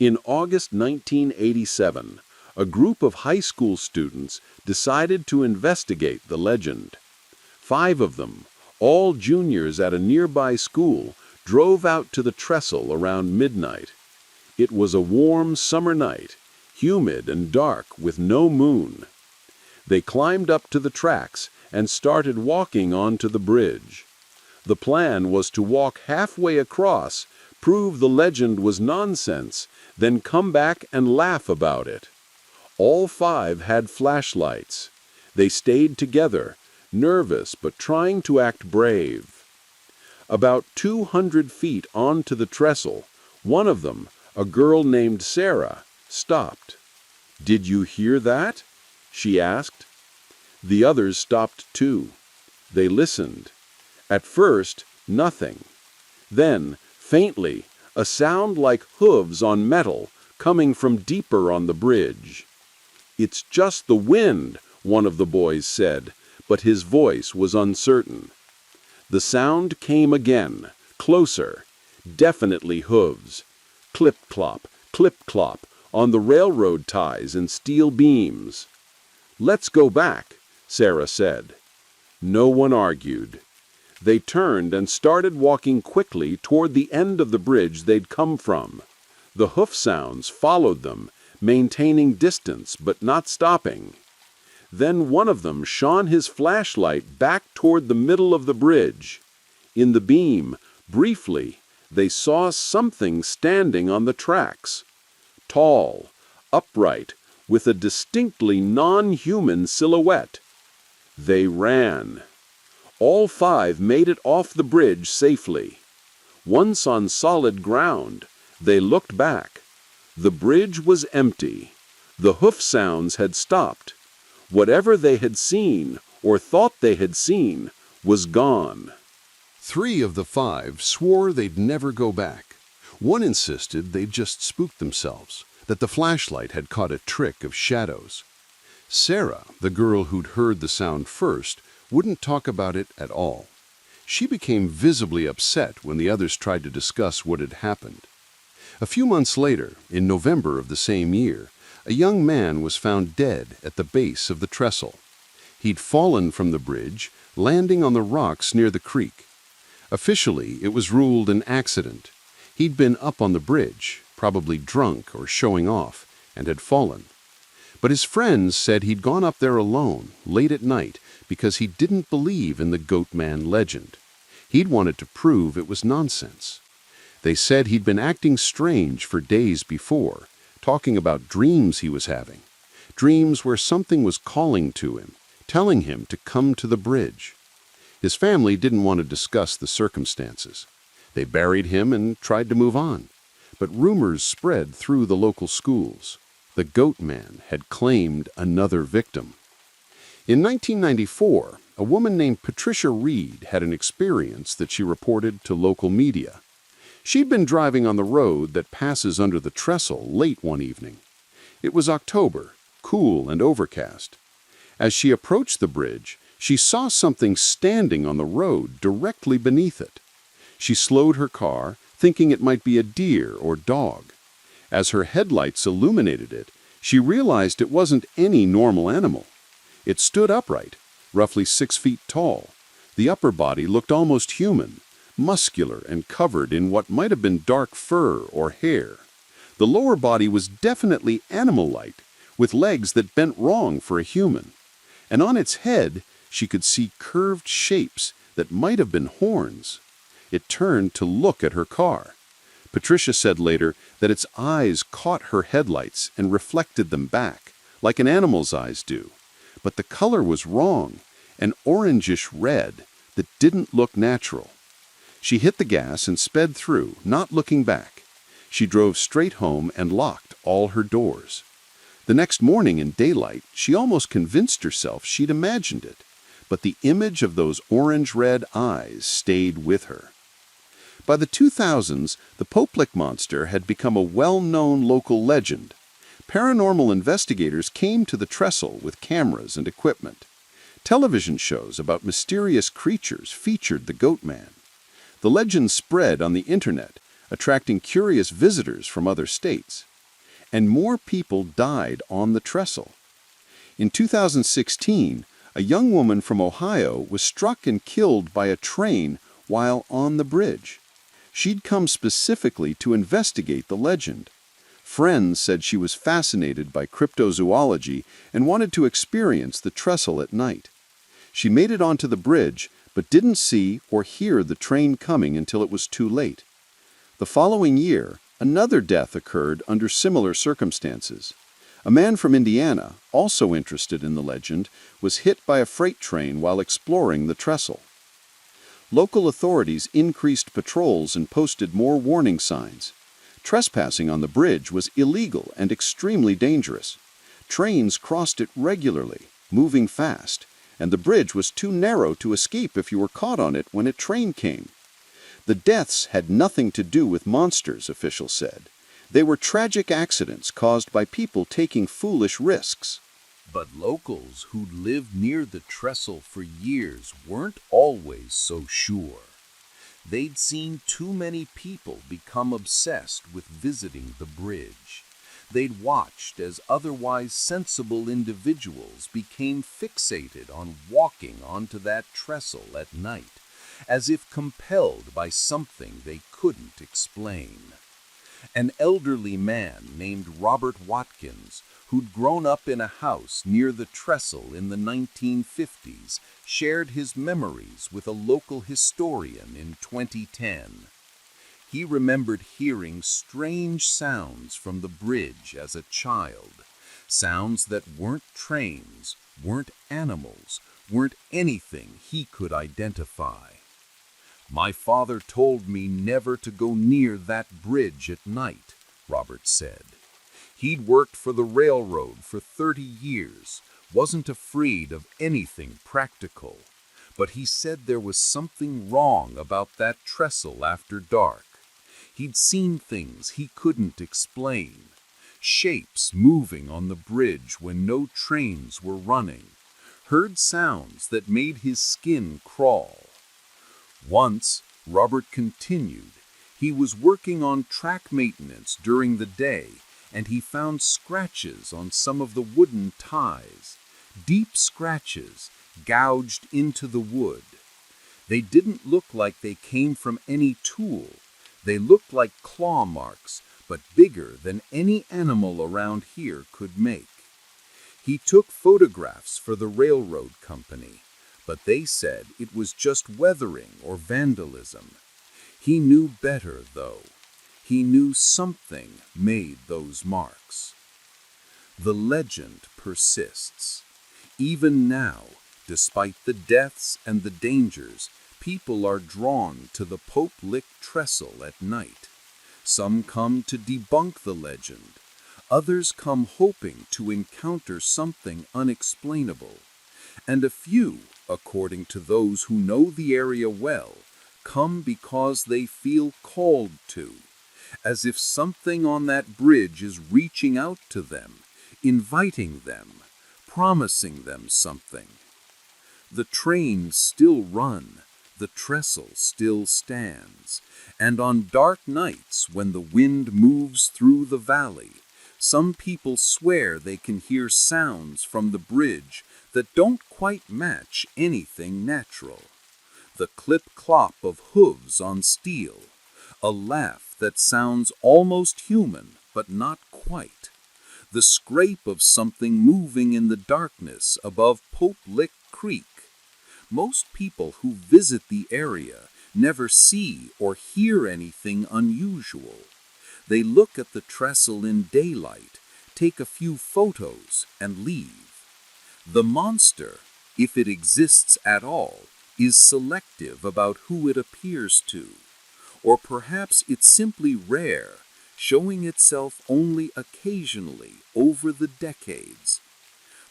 In August 1987, a group of high school students decided to investigate the legend. 5 of them, all juniors at a nearby school, drove out to the trestle around midnight. It was a warm summer night, humid and dark with no moon. They climbed up to the tracks and started walking onto the bridge. The plan was to walk halfway across, prove the legend was nonsense, then come back and laugh about it. All 5 had flashlights. They stayed together, nervous but trying to act brave. About 200 feet onto the trestle, one of them, a girl named Sarah, stopped. "Did you hear that?" she asked. The others stopped too. They listened. At first, nothing. Then, faintly, a sound like hooves on metal coming from deeper on the bridge. "It's just the wind," one of the boys said, but his voice was uncertain. The sound came again, closer, definitely hooves. Clip-clop, clip-clop, on the railroad ties and steel beams. "Let's go back," Sarah said. No one argued. They turned and started walking quickly toward the end of the bridge they'd come from. The hoof sounds followed them, maintaining distance but not stopping. Then one of them shone his flashlight back toward the middle of the bridge. In the beam, briefly, they saw something standing on the tracks. Tall, upright, with a distinctly non-human silhouette. They ran. All 5 made it off the bridge safely. Once on solid ground, they looked back. The bridge was empty. The hoof sounds had stopped. Whatever they had seen, or thought they had seen, was gone. 3 of the 5 swore they'd never go back. One insisted they'd just spooked themselves, that the flashlight had caught a trick of shadows. Sarah, the girl who'd heard the sound first, wouldn't talk about it at all. She became visibly upset when the others tried to discuss what had happened. A few months later, in November of the same year, a young man was found dead at the base of the trestle. He'd fallen from the bridge, landing on the rocks near the creek. Officially, it was ruled an accident. He'd been up on the bridge, probably drunk or showing off, and had fallen. But his friends said he'd gone up there alone, late at night, because he didn't believe in the Goatman legend. He'd wanted to prove it was nonsense. They said he'd been acting strange for days before, talking about dreams he was having, dreams where something was calling to him, telling him to come to the bridge. His family didn't want to discuss the circumstances. They buried him and tried to move on. But rumors spread through the local schools. The Goatman had claimed another victim. In 1994, a woman named Patricia Reed had an experience that she reported to local media. She'd been driving on the road that passes under the trestle late one evening. It was October, cool and overcast. As she approached the bridge, she saw something standing on the road directly beneath it. She slowed her car, thinking it might be a deer or dog. As her headlights illuminated it, she realized it wasn't any normal animal. It stood upright, roughly 6 feet tall. The upper body looked almost human, muscular and covered in what might have been dark fur or hair. The lower body was definitely animal-like, with legs that bent wrong for a human. And on its head, she could see curved shapes that might have been horns. It turned to look at her car. Patricia said later that its eyes caught her headlights and reflected them back, like an animal's eyes do. But the color was wrong, an orangish red that didn't look natural. She hit the gas and sped through, not looking back. She drove straight home and locked all her doors. The next morning in daylight, she almost convinced herself she'd imagined it, but the image of those orange-red eyes stayed with her. By the 2000s, the Poplik monster had become a well-known local legend. Paranormal investigators came to the trestle with cameras and equipment. Television shows about mysterious creatures featured the Goatman. The legend spread on the internet, attracting curious visitors from other states. And more people died on the trestle. In 2016, a young woman from Ohio was struck and killed by a train while on the bridge. She'd come specifically to investigate the legend. Friends said she was fascinated by cryptozoology and wanted to experience the trestle at night. She made it onto the bridge, but didn't see or hear the train coming until it was too late. The following year, another death occurred under similar circumstances. A man from Indiana, also interested in the legend, was hit by a freight train while exploring the trestle. Local authorities increased patrols and posted more warning signs. Trespassing on the bridge was illegal and extremely dangerous. Trains crossed it regularly, moving fast, and the bridge was too narrow to escape if you were caught on it when a train came. The deaths had nothing to do with monsters, officials said. They were tragic accidents caused by people taking foolish risks. But locals who'd lived near the trestle for years weren't always so sure. They'd seen too many people become obsessed with visiting the bridge. They'd watched as otherwise sensible individuals became fixated on walking onto that trestle at night, as if compelled by something they couldn't explain. An elderly man named Robert Watkins, who'd grown up in a house near the trestle in the 1950s, shared his memories with a local historian in 2010. He remembered hearing strange sounds from the bridge as a child, sounds that weren't trains, weren't animals, weren't anything he could identify. "My father told me never to go near that bridge at night," Robert said. He'd worked for the railroad for 30 years, wasn't afraid of anything practical. But he said there was something wrong about that trestle after dark. He'd seen things he couldn't explain. Shapes moving on the bridge when no trains were running. Heard sounds that made his skin crawl. Once, Robert continued, he was working on track maintenance during the day, and he found scratches on some of the wooden ties. Deep scratches, gouged into the wood. They didn't look like they came from any tool. They looked like claw marks, but bigger than any animal around here could make. He took photographs for the railroad company, but they said it was just weathering or vandalism. He knew better, though. He knew something made those marks. The legend persists. Even now, despite the deaths and the dangers, people are drawn to the Pope-Lick trestle at night. Some come to debunk the legend. Others come hoping to encounter something unexplainable. And a few, according to those who know the area well, come because they feel called to, as if something on that bridge is reaching out to them, inviting them, promising them something. The trains still run, the trestle still stands, and on dark nights when the wind moves through the valley, some people swear they can hear sounds from the bridge that don't quite match anything natural. The clip-clop of hooves on steel, a laugh that sounds almost human but not quite, the scrape of something moving in the darkness above Pope-Lick Creek. Most people who visit the area never see or hear anything unusual. They look at the trestle in daylight, take a few photos, and leave. The monster, if it exists at all, is selective about who it appears to. Or perhaps it's simply rare, showing itself only occasionally over the decades.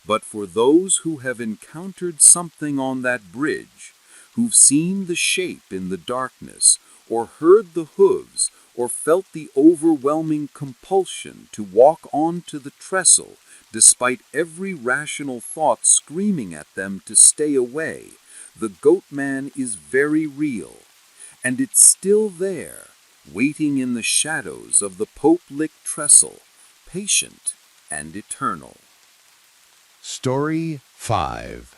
But for those who have encountered something on that bridge, who've seen the shape in the darkness, or heard the hooves, or felt the overwhelming compulsion to walk onto the trestle, despite every rational thought screaming at them to stay away, the Goatman is very real, and it's still there, waiting in the shadows of the Pope-Lick trestle, patient and eternal. Story 5.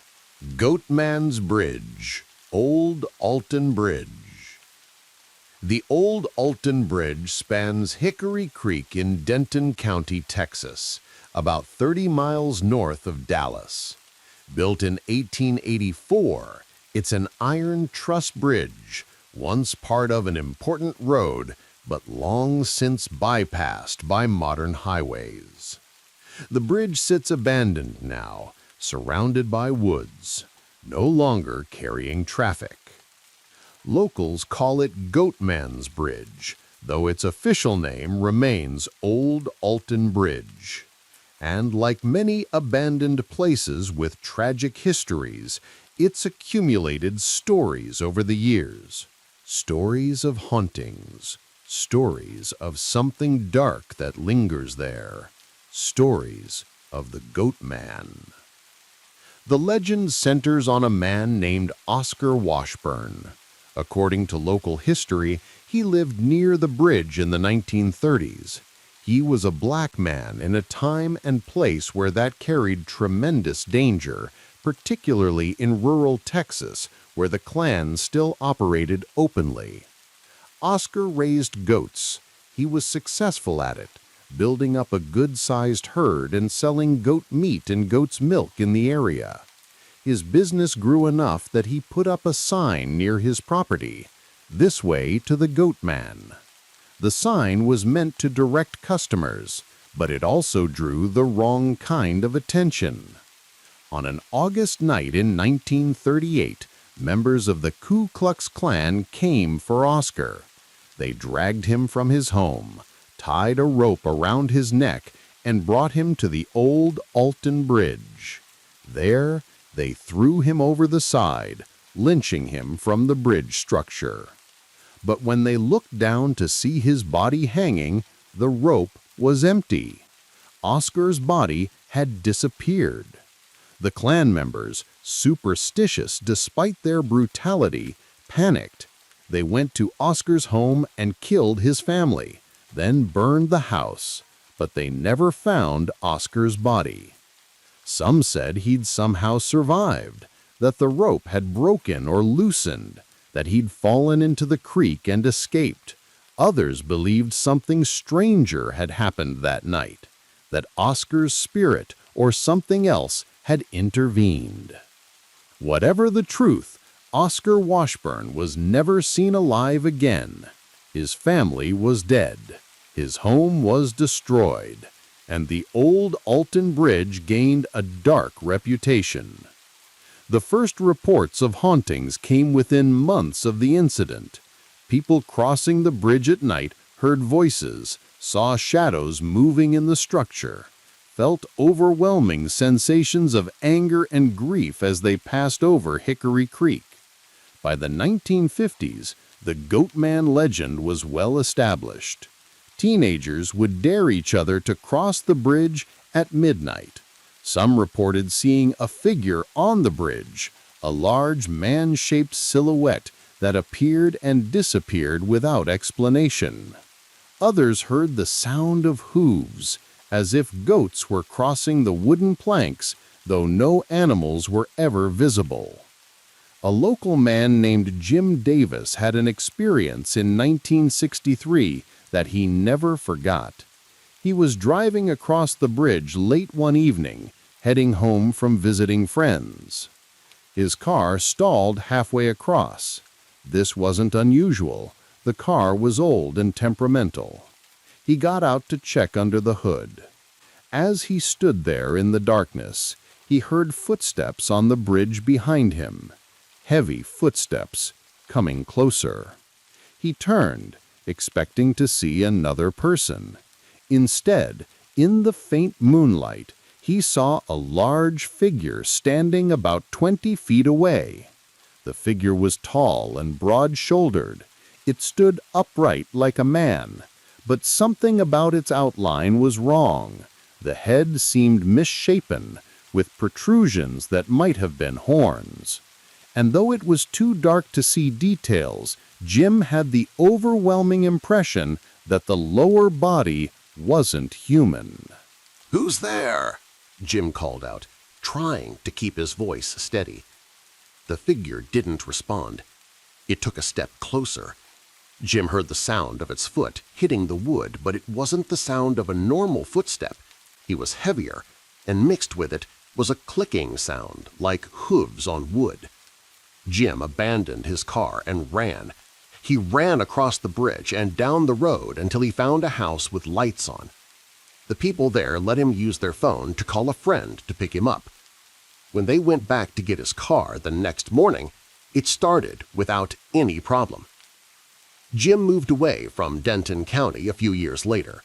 Goatman's Bridge, Old Alton Bridge. The Old Alton Bridge spans Hickory Creek in Denton County, Texas, about 30 miles north of Dallas. Built in 1884, it's an iron truss bridge, once part of an important road, but long since bypassed by modern highways. The bridge sits abandoned now, surrounded by woods, no longer carrying traffic. Locals call it Goatman's Bridge, though its official name remains Old Alton Bridge. And like many abandoned places with tragic histories, it's accumulated stories over the years. Stories of hauntings, stories of something dark that lingers there, stories of the Goatman. The legend centers on a man named Oscar Washburn. According to local history, he lived near the bridge in the 1930s. He was a black man in a time and place where that carried tremendous danger, particularly in rural Texas, where the Klan still operated openly. Oscar raised goats. He was successful at it, building up a good-sized herd and selling goat meat and goat's milk in the area. His business grew enough that he put up a sign near his property, "This way to the Goatman." The sign was meant to direct customers, but it also drew the wrong kind of attention. On an August night in 1938, members of the Ku Klux Klan came for Oscar. They dragged him from his home, tied a rope around his neck, and brought him to the old Alton Bridge. There, they threw him over the side, lynching him from the bridge structure. But when they looked down to see his body hanging, the rope was empty. Oscar's body had disappeared. The Klan members, superstitious despite their brutality, panicked. They went to Oscar's home and killed his family, then burned the house, but they never found Oscar's body. Some said he'd somehow survived, that the rope had broken or loosened, that he'd fallen into the creek and escaped. Others believed something stranger had happened that night, that Oscar's spirit or something else had intervened. Whatever the truth, Oscar Washburn was never seen alive again. His family was dead, his home was destroyed, and the old Alton Bridge gained a dark reputation. The first reports of hauntings came within months of the incident. People crossing the bridge at night heard voices, saw shadows moving in the structure, felt overwhelming sensations of anger and grief as they passed over Hickory Creek. By the 1950s, the Goatman legend was well established. Teenagers would dare each other to cross the bridge at midnight. Some reported seeing a figure on the bridge, a large man-shaped silhouette that appeared and disappeared without explanation. Others heard the sound of hooves, as if goats were crossing the wooden planks, though no animals were ever visible. A local man named Jim Davis had an experience in 1963 that he never forgot. He was driving across the bridge late one evening, heading home from visiting friends. His car stalled halfway across. This wasn't unusual. The car was old and temperamental. He got out to check under the hood. As he stood there in the darkness, he heard footsteps on the bridge behind him. Heavy footsteps, coming closer. He turned, expecting to see another person. Instead, in the faint moonlight, he saw a large figure standing about 20 feet away. The figure was tall and broad-shouldered. It stood upright like a man, but something about its outline was wrong. The head seemed misshapen, with protrusions that might have been horns. And though it was too dark to see details, Jim had the overwhelming impression that the lower body wasn't human. "Who's there?" Jim called out, trying to keep his voice steady. The figure didn't respond. It took a step closer. Jim heard the sound of its foot hitting the wood, but it wasn't the sound of a normal footstep. It was heavier, and mixed with it was a clicking sound, like hooves on wood. Jim abandoned his car and ran. He ran across the bridge and down the road until he found a house with lights on. The people there let him use their phone to call a friend to pick him up. When they went back to get his car the next morning, it started without any problem. Jim moved away from Denton County a few years later.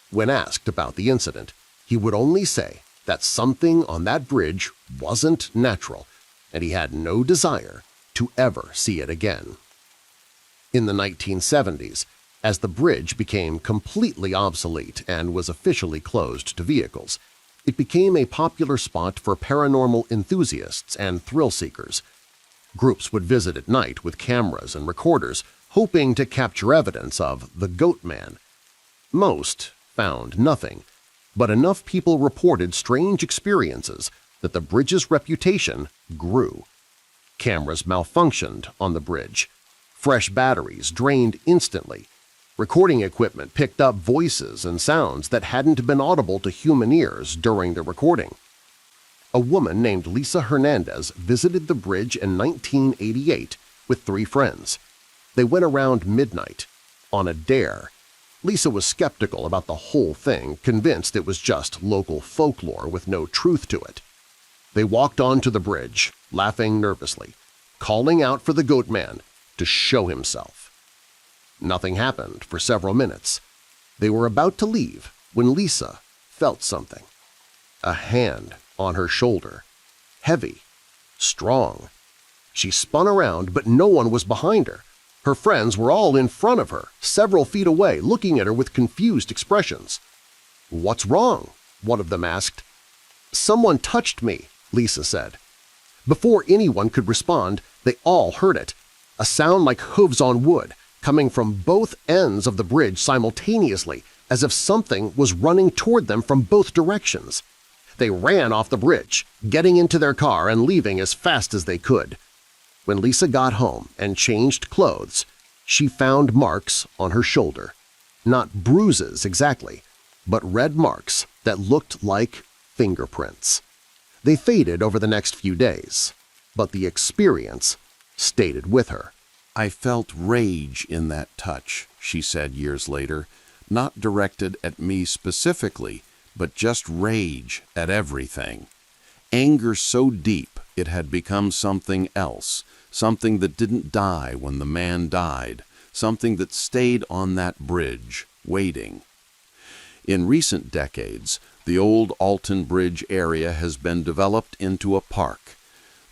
When asked about the incident, he would only say that something on that bridge wasn't natural, and he had no desire to ever see it again. In the 1970s, as the bridge became completely obsolete and was officially closed to vehicles, it became a popular spot for paranormal enthusiasts and thrill-seekers. Groups would visit at night with cameras and recorders, hoping to capture evidence of the Goatman. Most found nothing, but enough people reported strange experiences that the bridge's reputation grew. Cameras malfunctioned on the bridge. Fresh batteries drained instantly. Recording equipment picked up voices and sounds that hadn't been audible to human ears during the recording. A woman named Lisa Hernandez visited the bridge in 1988 with 3 friends. They went around midnight on a dare. Lisa was skeptical about the whole thing, convinced it was just local folklore with no truth to it. They walked onto the bridge, laughing nervously. calling out for the Goatman to show himself. Nothing happened for several minutes. They were about to leave when Lisa felt something. A hand on her shoulder. Heavy. Strong. She spun around, but no one was behind her. Her friends were all in front of her, several feet away, looking at her with confused expressions. "What's wrong?" one of them asked. "Someone touched me," Lisa said. Before anyone could respond, they all heard it, a sound like hooves on wood, coming from both ends of the bridge simultaneously, as if something was running toward them from both directions. They ran off the bridge, getting into their car and leaving as fast as they could. When Lisa got home and changed clothes, she found marks on her shoulder. Not bruises exactly, but red marks that looked like fingerprints. They faded over the next few days, but the experience stayed with her. "I felt rage in that touch," she said years later, "not directed at me specifically, but just rage at everything. Anger so deep it had become something else, something that didn't die when the man died, something that stayed on that bridge, waiting." In recent decades, the old Alton Bridge area has been developed into a park.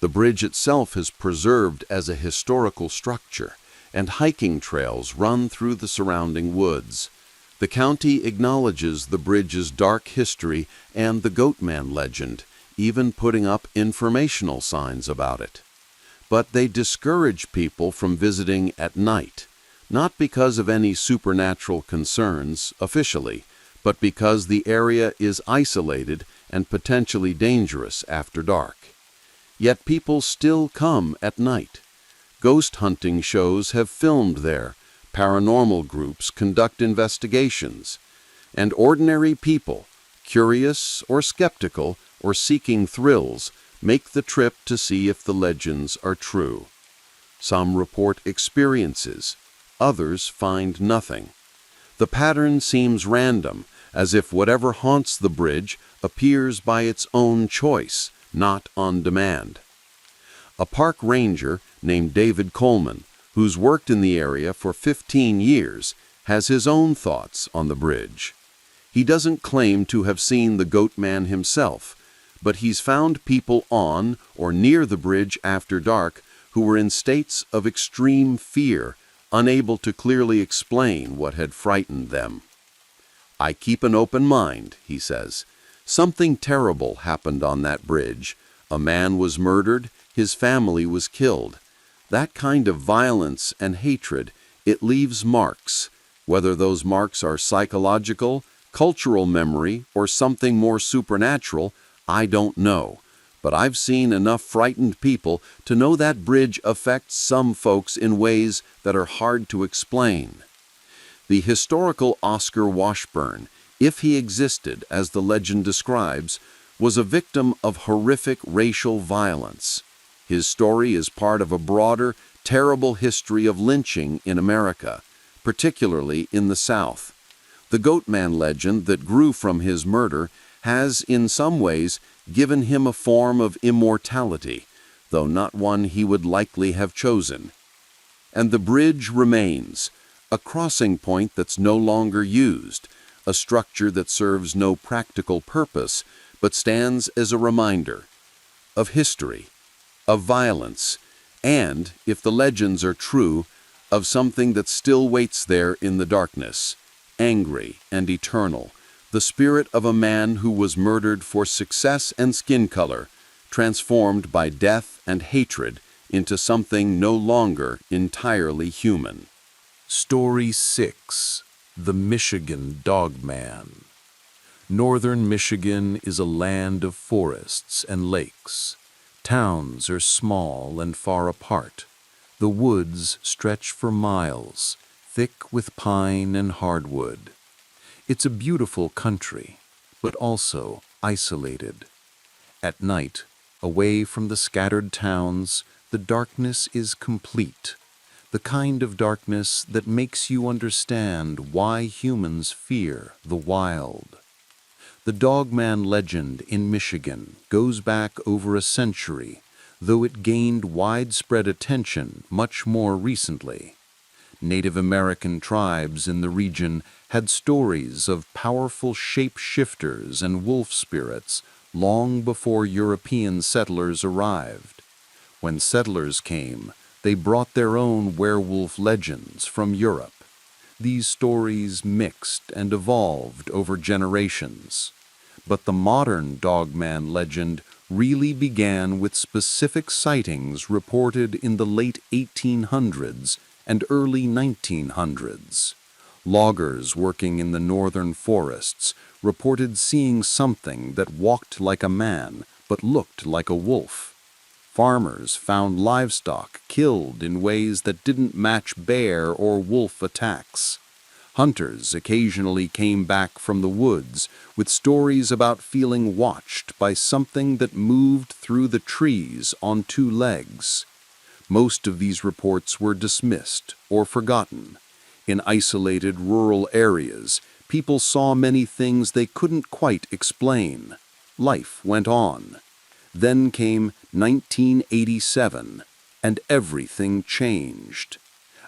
The bridge itself is preserved as a historical structure, and hiking trails run through the surrounding woods. The county acknowledges the bridge's dark history and the Goatman legend, even putting up informational signs about it. But they discourage people from visiting at night, not because of any supernatural concerns officially, but because the area is isolated and potentially dangerous after dark. Yet people still come at night. Ghost hunting shows have filmed there, paranormal groups conduct investigations, and ordinary people, curious or skeptical or seeking thrills, make the trip to see if the legends are true. Some report experiences, others find nothing. The pattern seems random, as if whatever haunts the bridge appears by its own choice, not on demand. A park ranger named David Coleman, who's worked in the area for 15 years, has his own thoughts on the bridge. He doesn't claim to have seen the Goatman himself, but he's found people on or near the bridge after dark who were in states of extreme fear, unable to clearly explain what had frightened them. "I keep an open mind," he says. "Something terrible happened on that bridge. A man was murdered, his family was killed. That kind of violence and hatred, it leaves marks. Whether those marks are psychological, cultural memory, or something more supernatural, I don't know. But I've seen enough frightened people to know that bridge affects some folks in ways that are hard to explain." The historical Oscar Washburn, if he existed as the legend describes, was a victim of horrific racial violence. His story is part of a broader, terrible history of lynching in America, particularly in the South. The Goatman legend that grew from his murder has, in some ways, given him a form of immortality, though not one he would likely have chosen. And the bridge remains, a crossing point that's no longer used, a structure that serves no practical purpose, but stands as a reminder of history, of violence, and, if the legends are true, of something that still waits there in the darkness, angry and eternal, the spirit of a man who was murdered for success and skin color, transformed by death and hatred into something no longer entirely human. Story 6. The Michigan Dogman. Northern Michigan is a land of forests and lakes. Towns are small and far apart. The woods stretch for miles, thick with pine and hardwood. It's a beautiful country, but also isolated. At night, away from the scattered towns, the darkness is complete. The kind of darkness that makes you understand why humans fear the wild. The Dogman legend in Michigan goes back over a century, though it gained widespread attention much more recently. Native American tribes in the region had stories of powerful shapeshifters and wolf spirits long before European settlers arrived. When settlers came, they brought their own werewolf legends from Europe. These stories mixed and evolved over generations. But the modern Dogman legend really began with specific sightings reported in the late 1800s and early 1900s. Loggers working in the northern forests reported seeing something that walked like a man but looked like a wolf. Farmers found livestock killed in ways that didn't match bear or wolf attacks. Hunters occasionally came back from the woods with stories about feeling watched by something that moved through the trees on two legs. Most of these reports were dismissed or forgotten. In isolated rural areas, people saw many things they couldn't quite explain. Life went on. Then came 1987, and everything changed.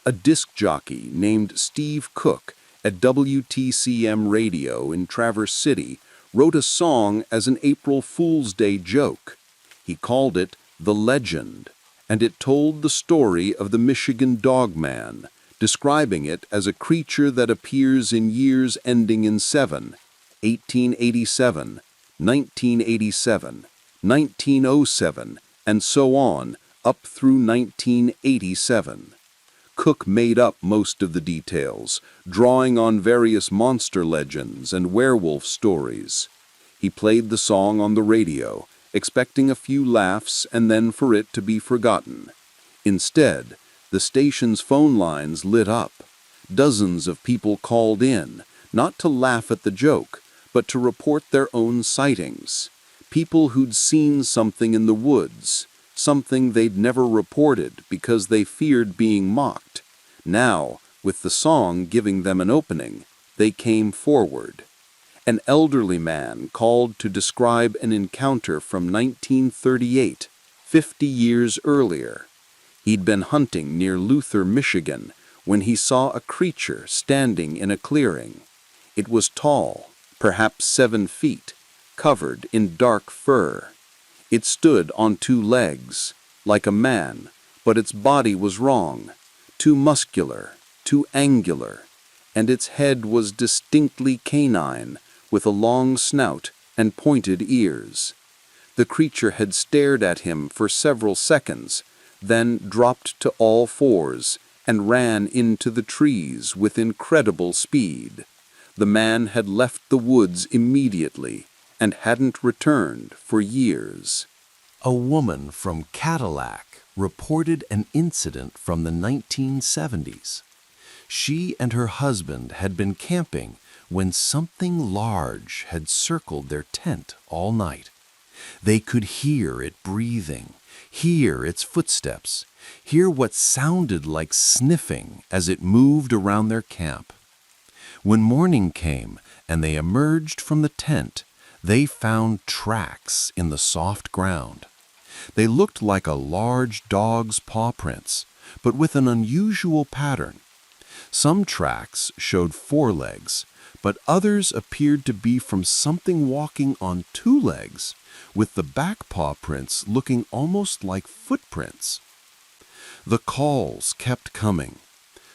A disc jockey named Steve Cook at WTCM Radio in Traverse City wrote a song as an April Fool's Day joke. He called it The Legend, and it told the story of the Michigan Dogman, describing it as a creature that appears in years ending in 7, 1887, 1987, 1907, and so on, up through 1987. Cook made up most of the details, drawing on various monster legends and werewolf stories. He played the song on the radio, expecting a few laughs and then for it to be forgotten. Instead, the station's phone lines lit up. Dozens of people called in, not to laugh at the joke, but to report their own sightings. People who'd seen something in the woods, something they'd never reported because they feared being mocked. Now, with the song giving them an opening, they came forward. An elderly man called to describe an encounter from 1938, 50 years earlier. He'd been hunting near Luther, Michigan, when he saw a creature standing in a clearing. It was tall, perhaps 7 feet, covered in dark fur. It stood on 2 legs, like a man, but its body was wrong, too muscular, too angular, and its head was distinctly canine, with a long snout and pointed ears. The creature had stared at him for several seconds, then dropped to all fours and ran into the trees with incredible speed. The man had left the woods immediately and hadn't returned for years. A woman from Cadillac reported an incident from the 1970s. She and her husband had been camping when something large had circled their tent all night. They could hear it breathing, hear its footsteps, hear what sounded like sniffing as it moved around their camp. When morning came and they emerged from the tent, they found tracks in the soft ground. They looked like a large dog's paw prints, but with an unusual pattern. Some tracks showed 4 legs, but others appeared to be from something walking on 2 legs, with the back paw prints looking almost like footprints. The calls kept coming.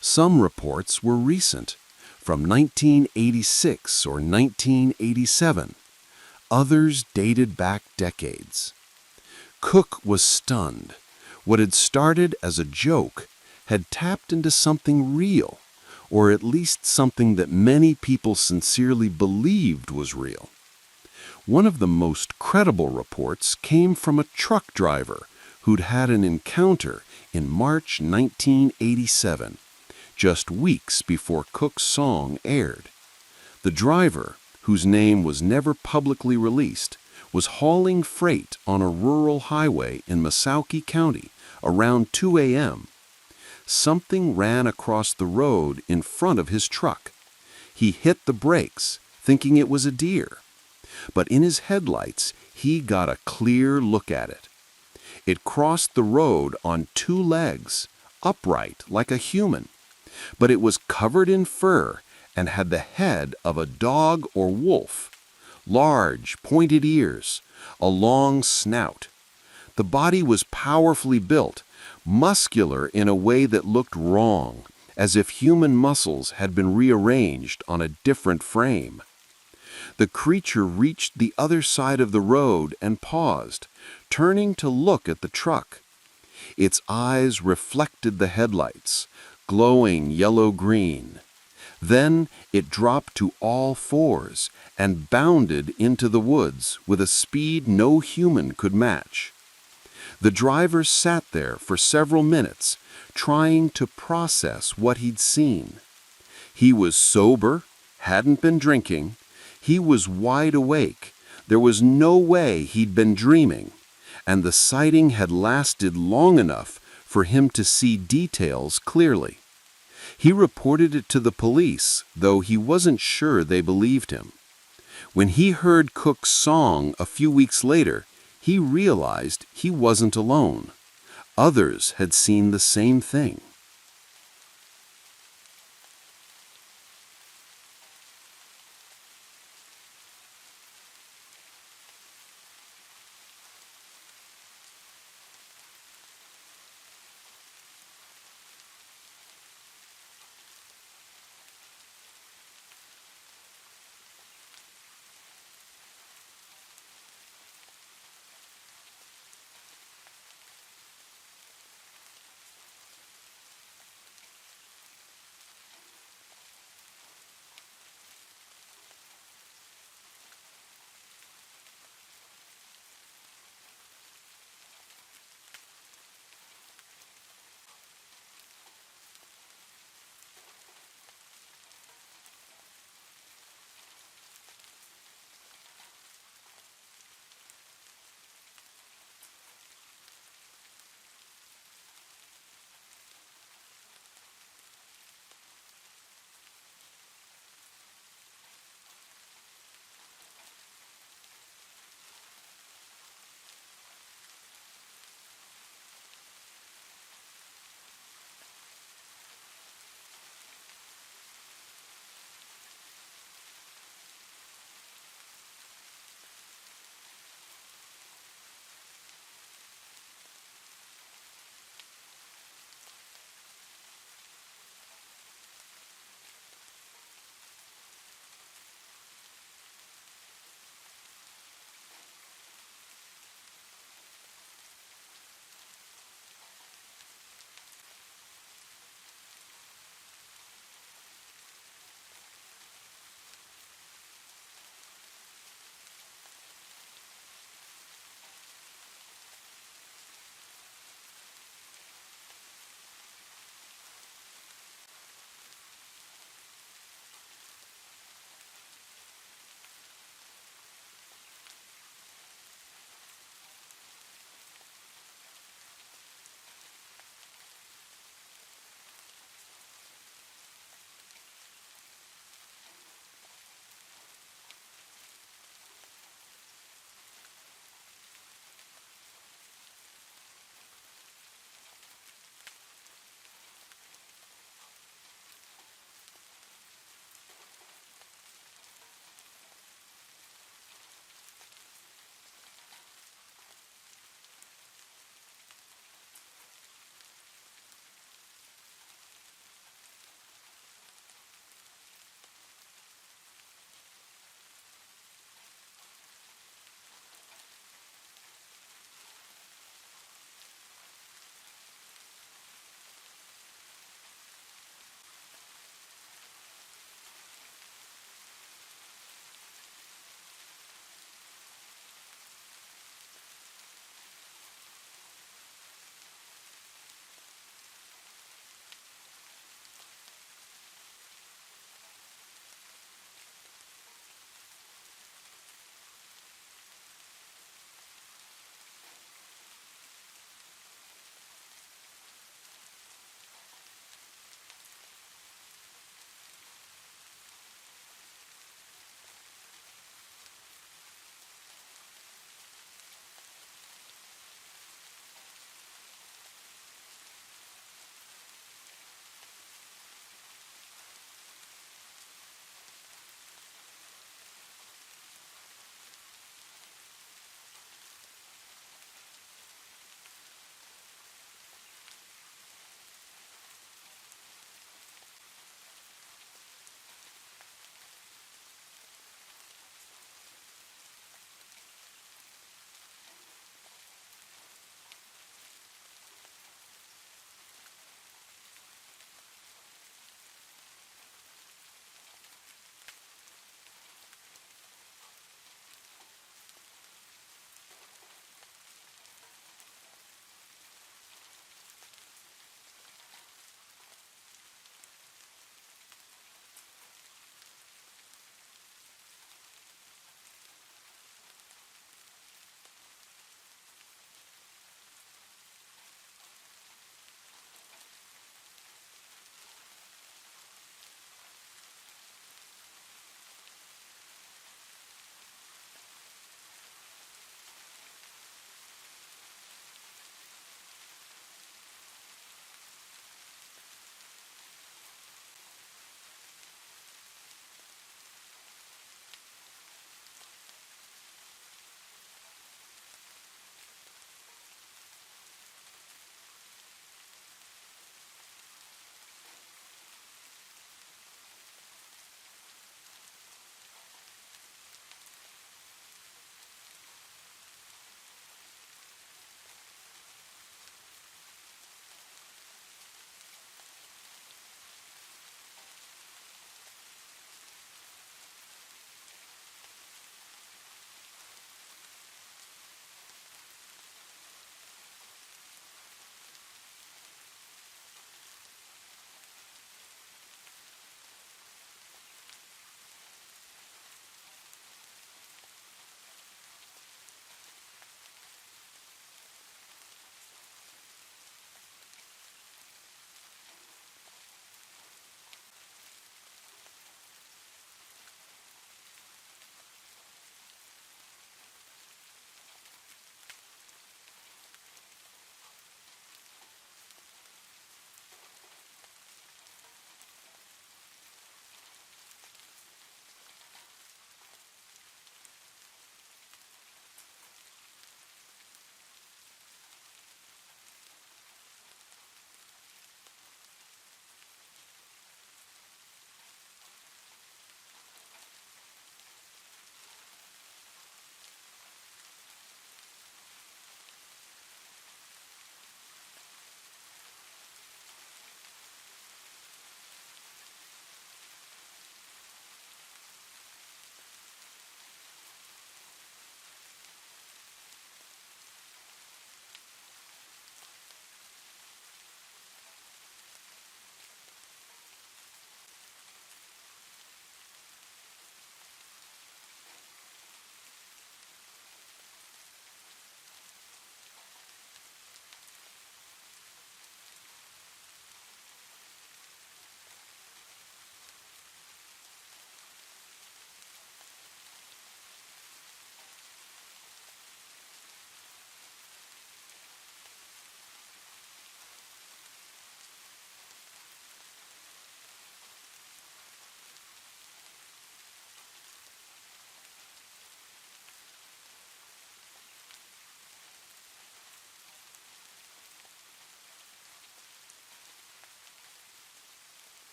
Some reports were recent, from 1986 or 1987. Others dated back decades. Cook was stunned. What had started as a joke had tapped into something real, or at least something that many people sincerely believed was real. One of the most credible reports came from a truck driver who'd had an encounter in March 1987, just weeks before Cook's song aired. The driver, whose name was never publicly released, was hauling freight on a rural highway in Massaukee County around 2 a.m. Something ran across the road in front of his truck. He hit the brakes, thinking it was a deer. But in his headlights, he got a clear look at it. It crossed the road on 2 legs, upright like a human, but it was covered in fur and had the head of a dog or wolf, large, pointed ears, a long snout. The body was powerfully built, muscular in a way that looked wrong, as if human muscles had been rearranged on a different frame. The creature reached the other side of the road and paused, turning to look at the truck. Its eyes reflected the headlights, glowing yellow-green. Then it dropped to all 4s and bounded into the woods with a speed no human could match. The driver sat there for several minutes, trying to process what he'd seen. He was sober, hadn't been drinking. He was wide awake. There was no way he'd been dreaming, and the sighting had lasted long enough for him to see details clearly. He reported it to the police, though he wasn't sure they believed him. When he heard Cook's song a few weeks later, he realized he wasn't alone. Others had seen the same thing.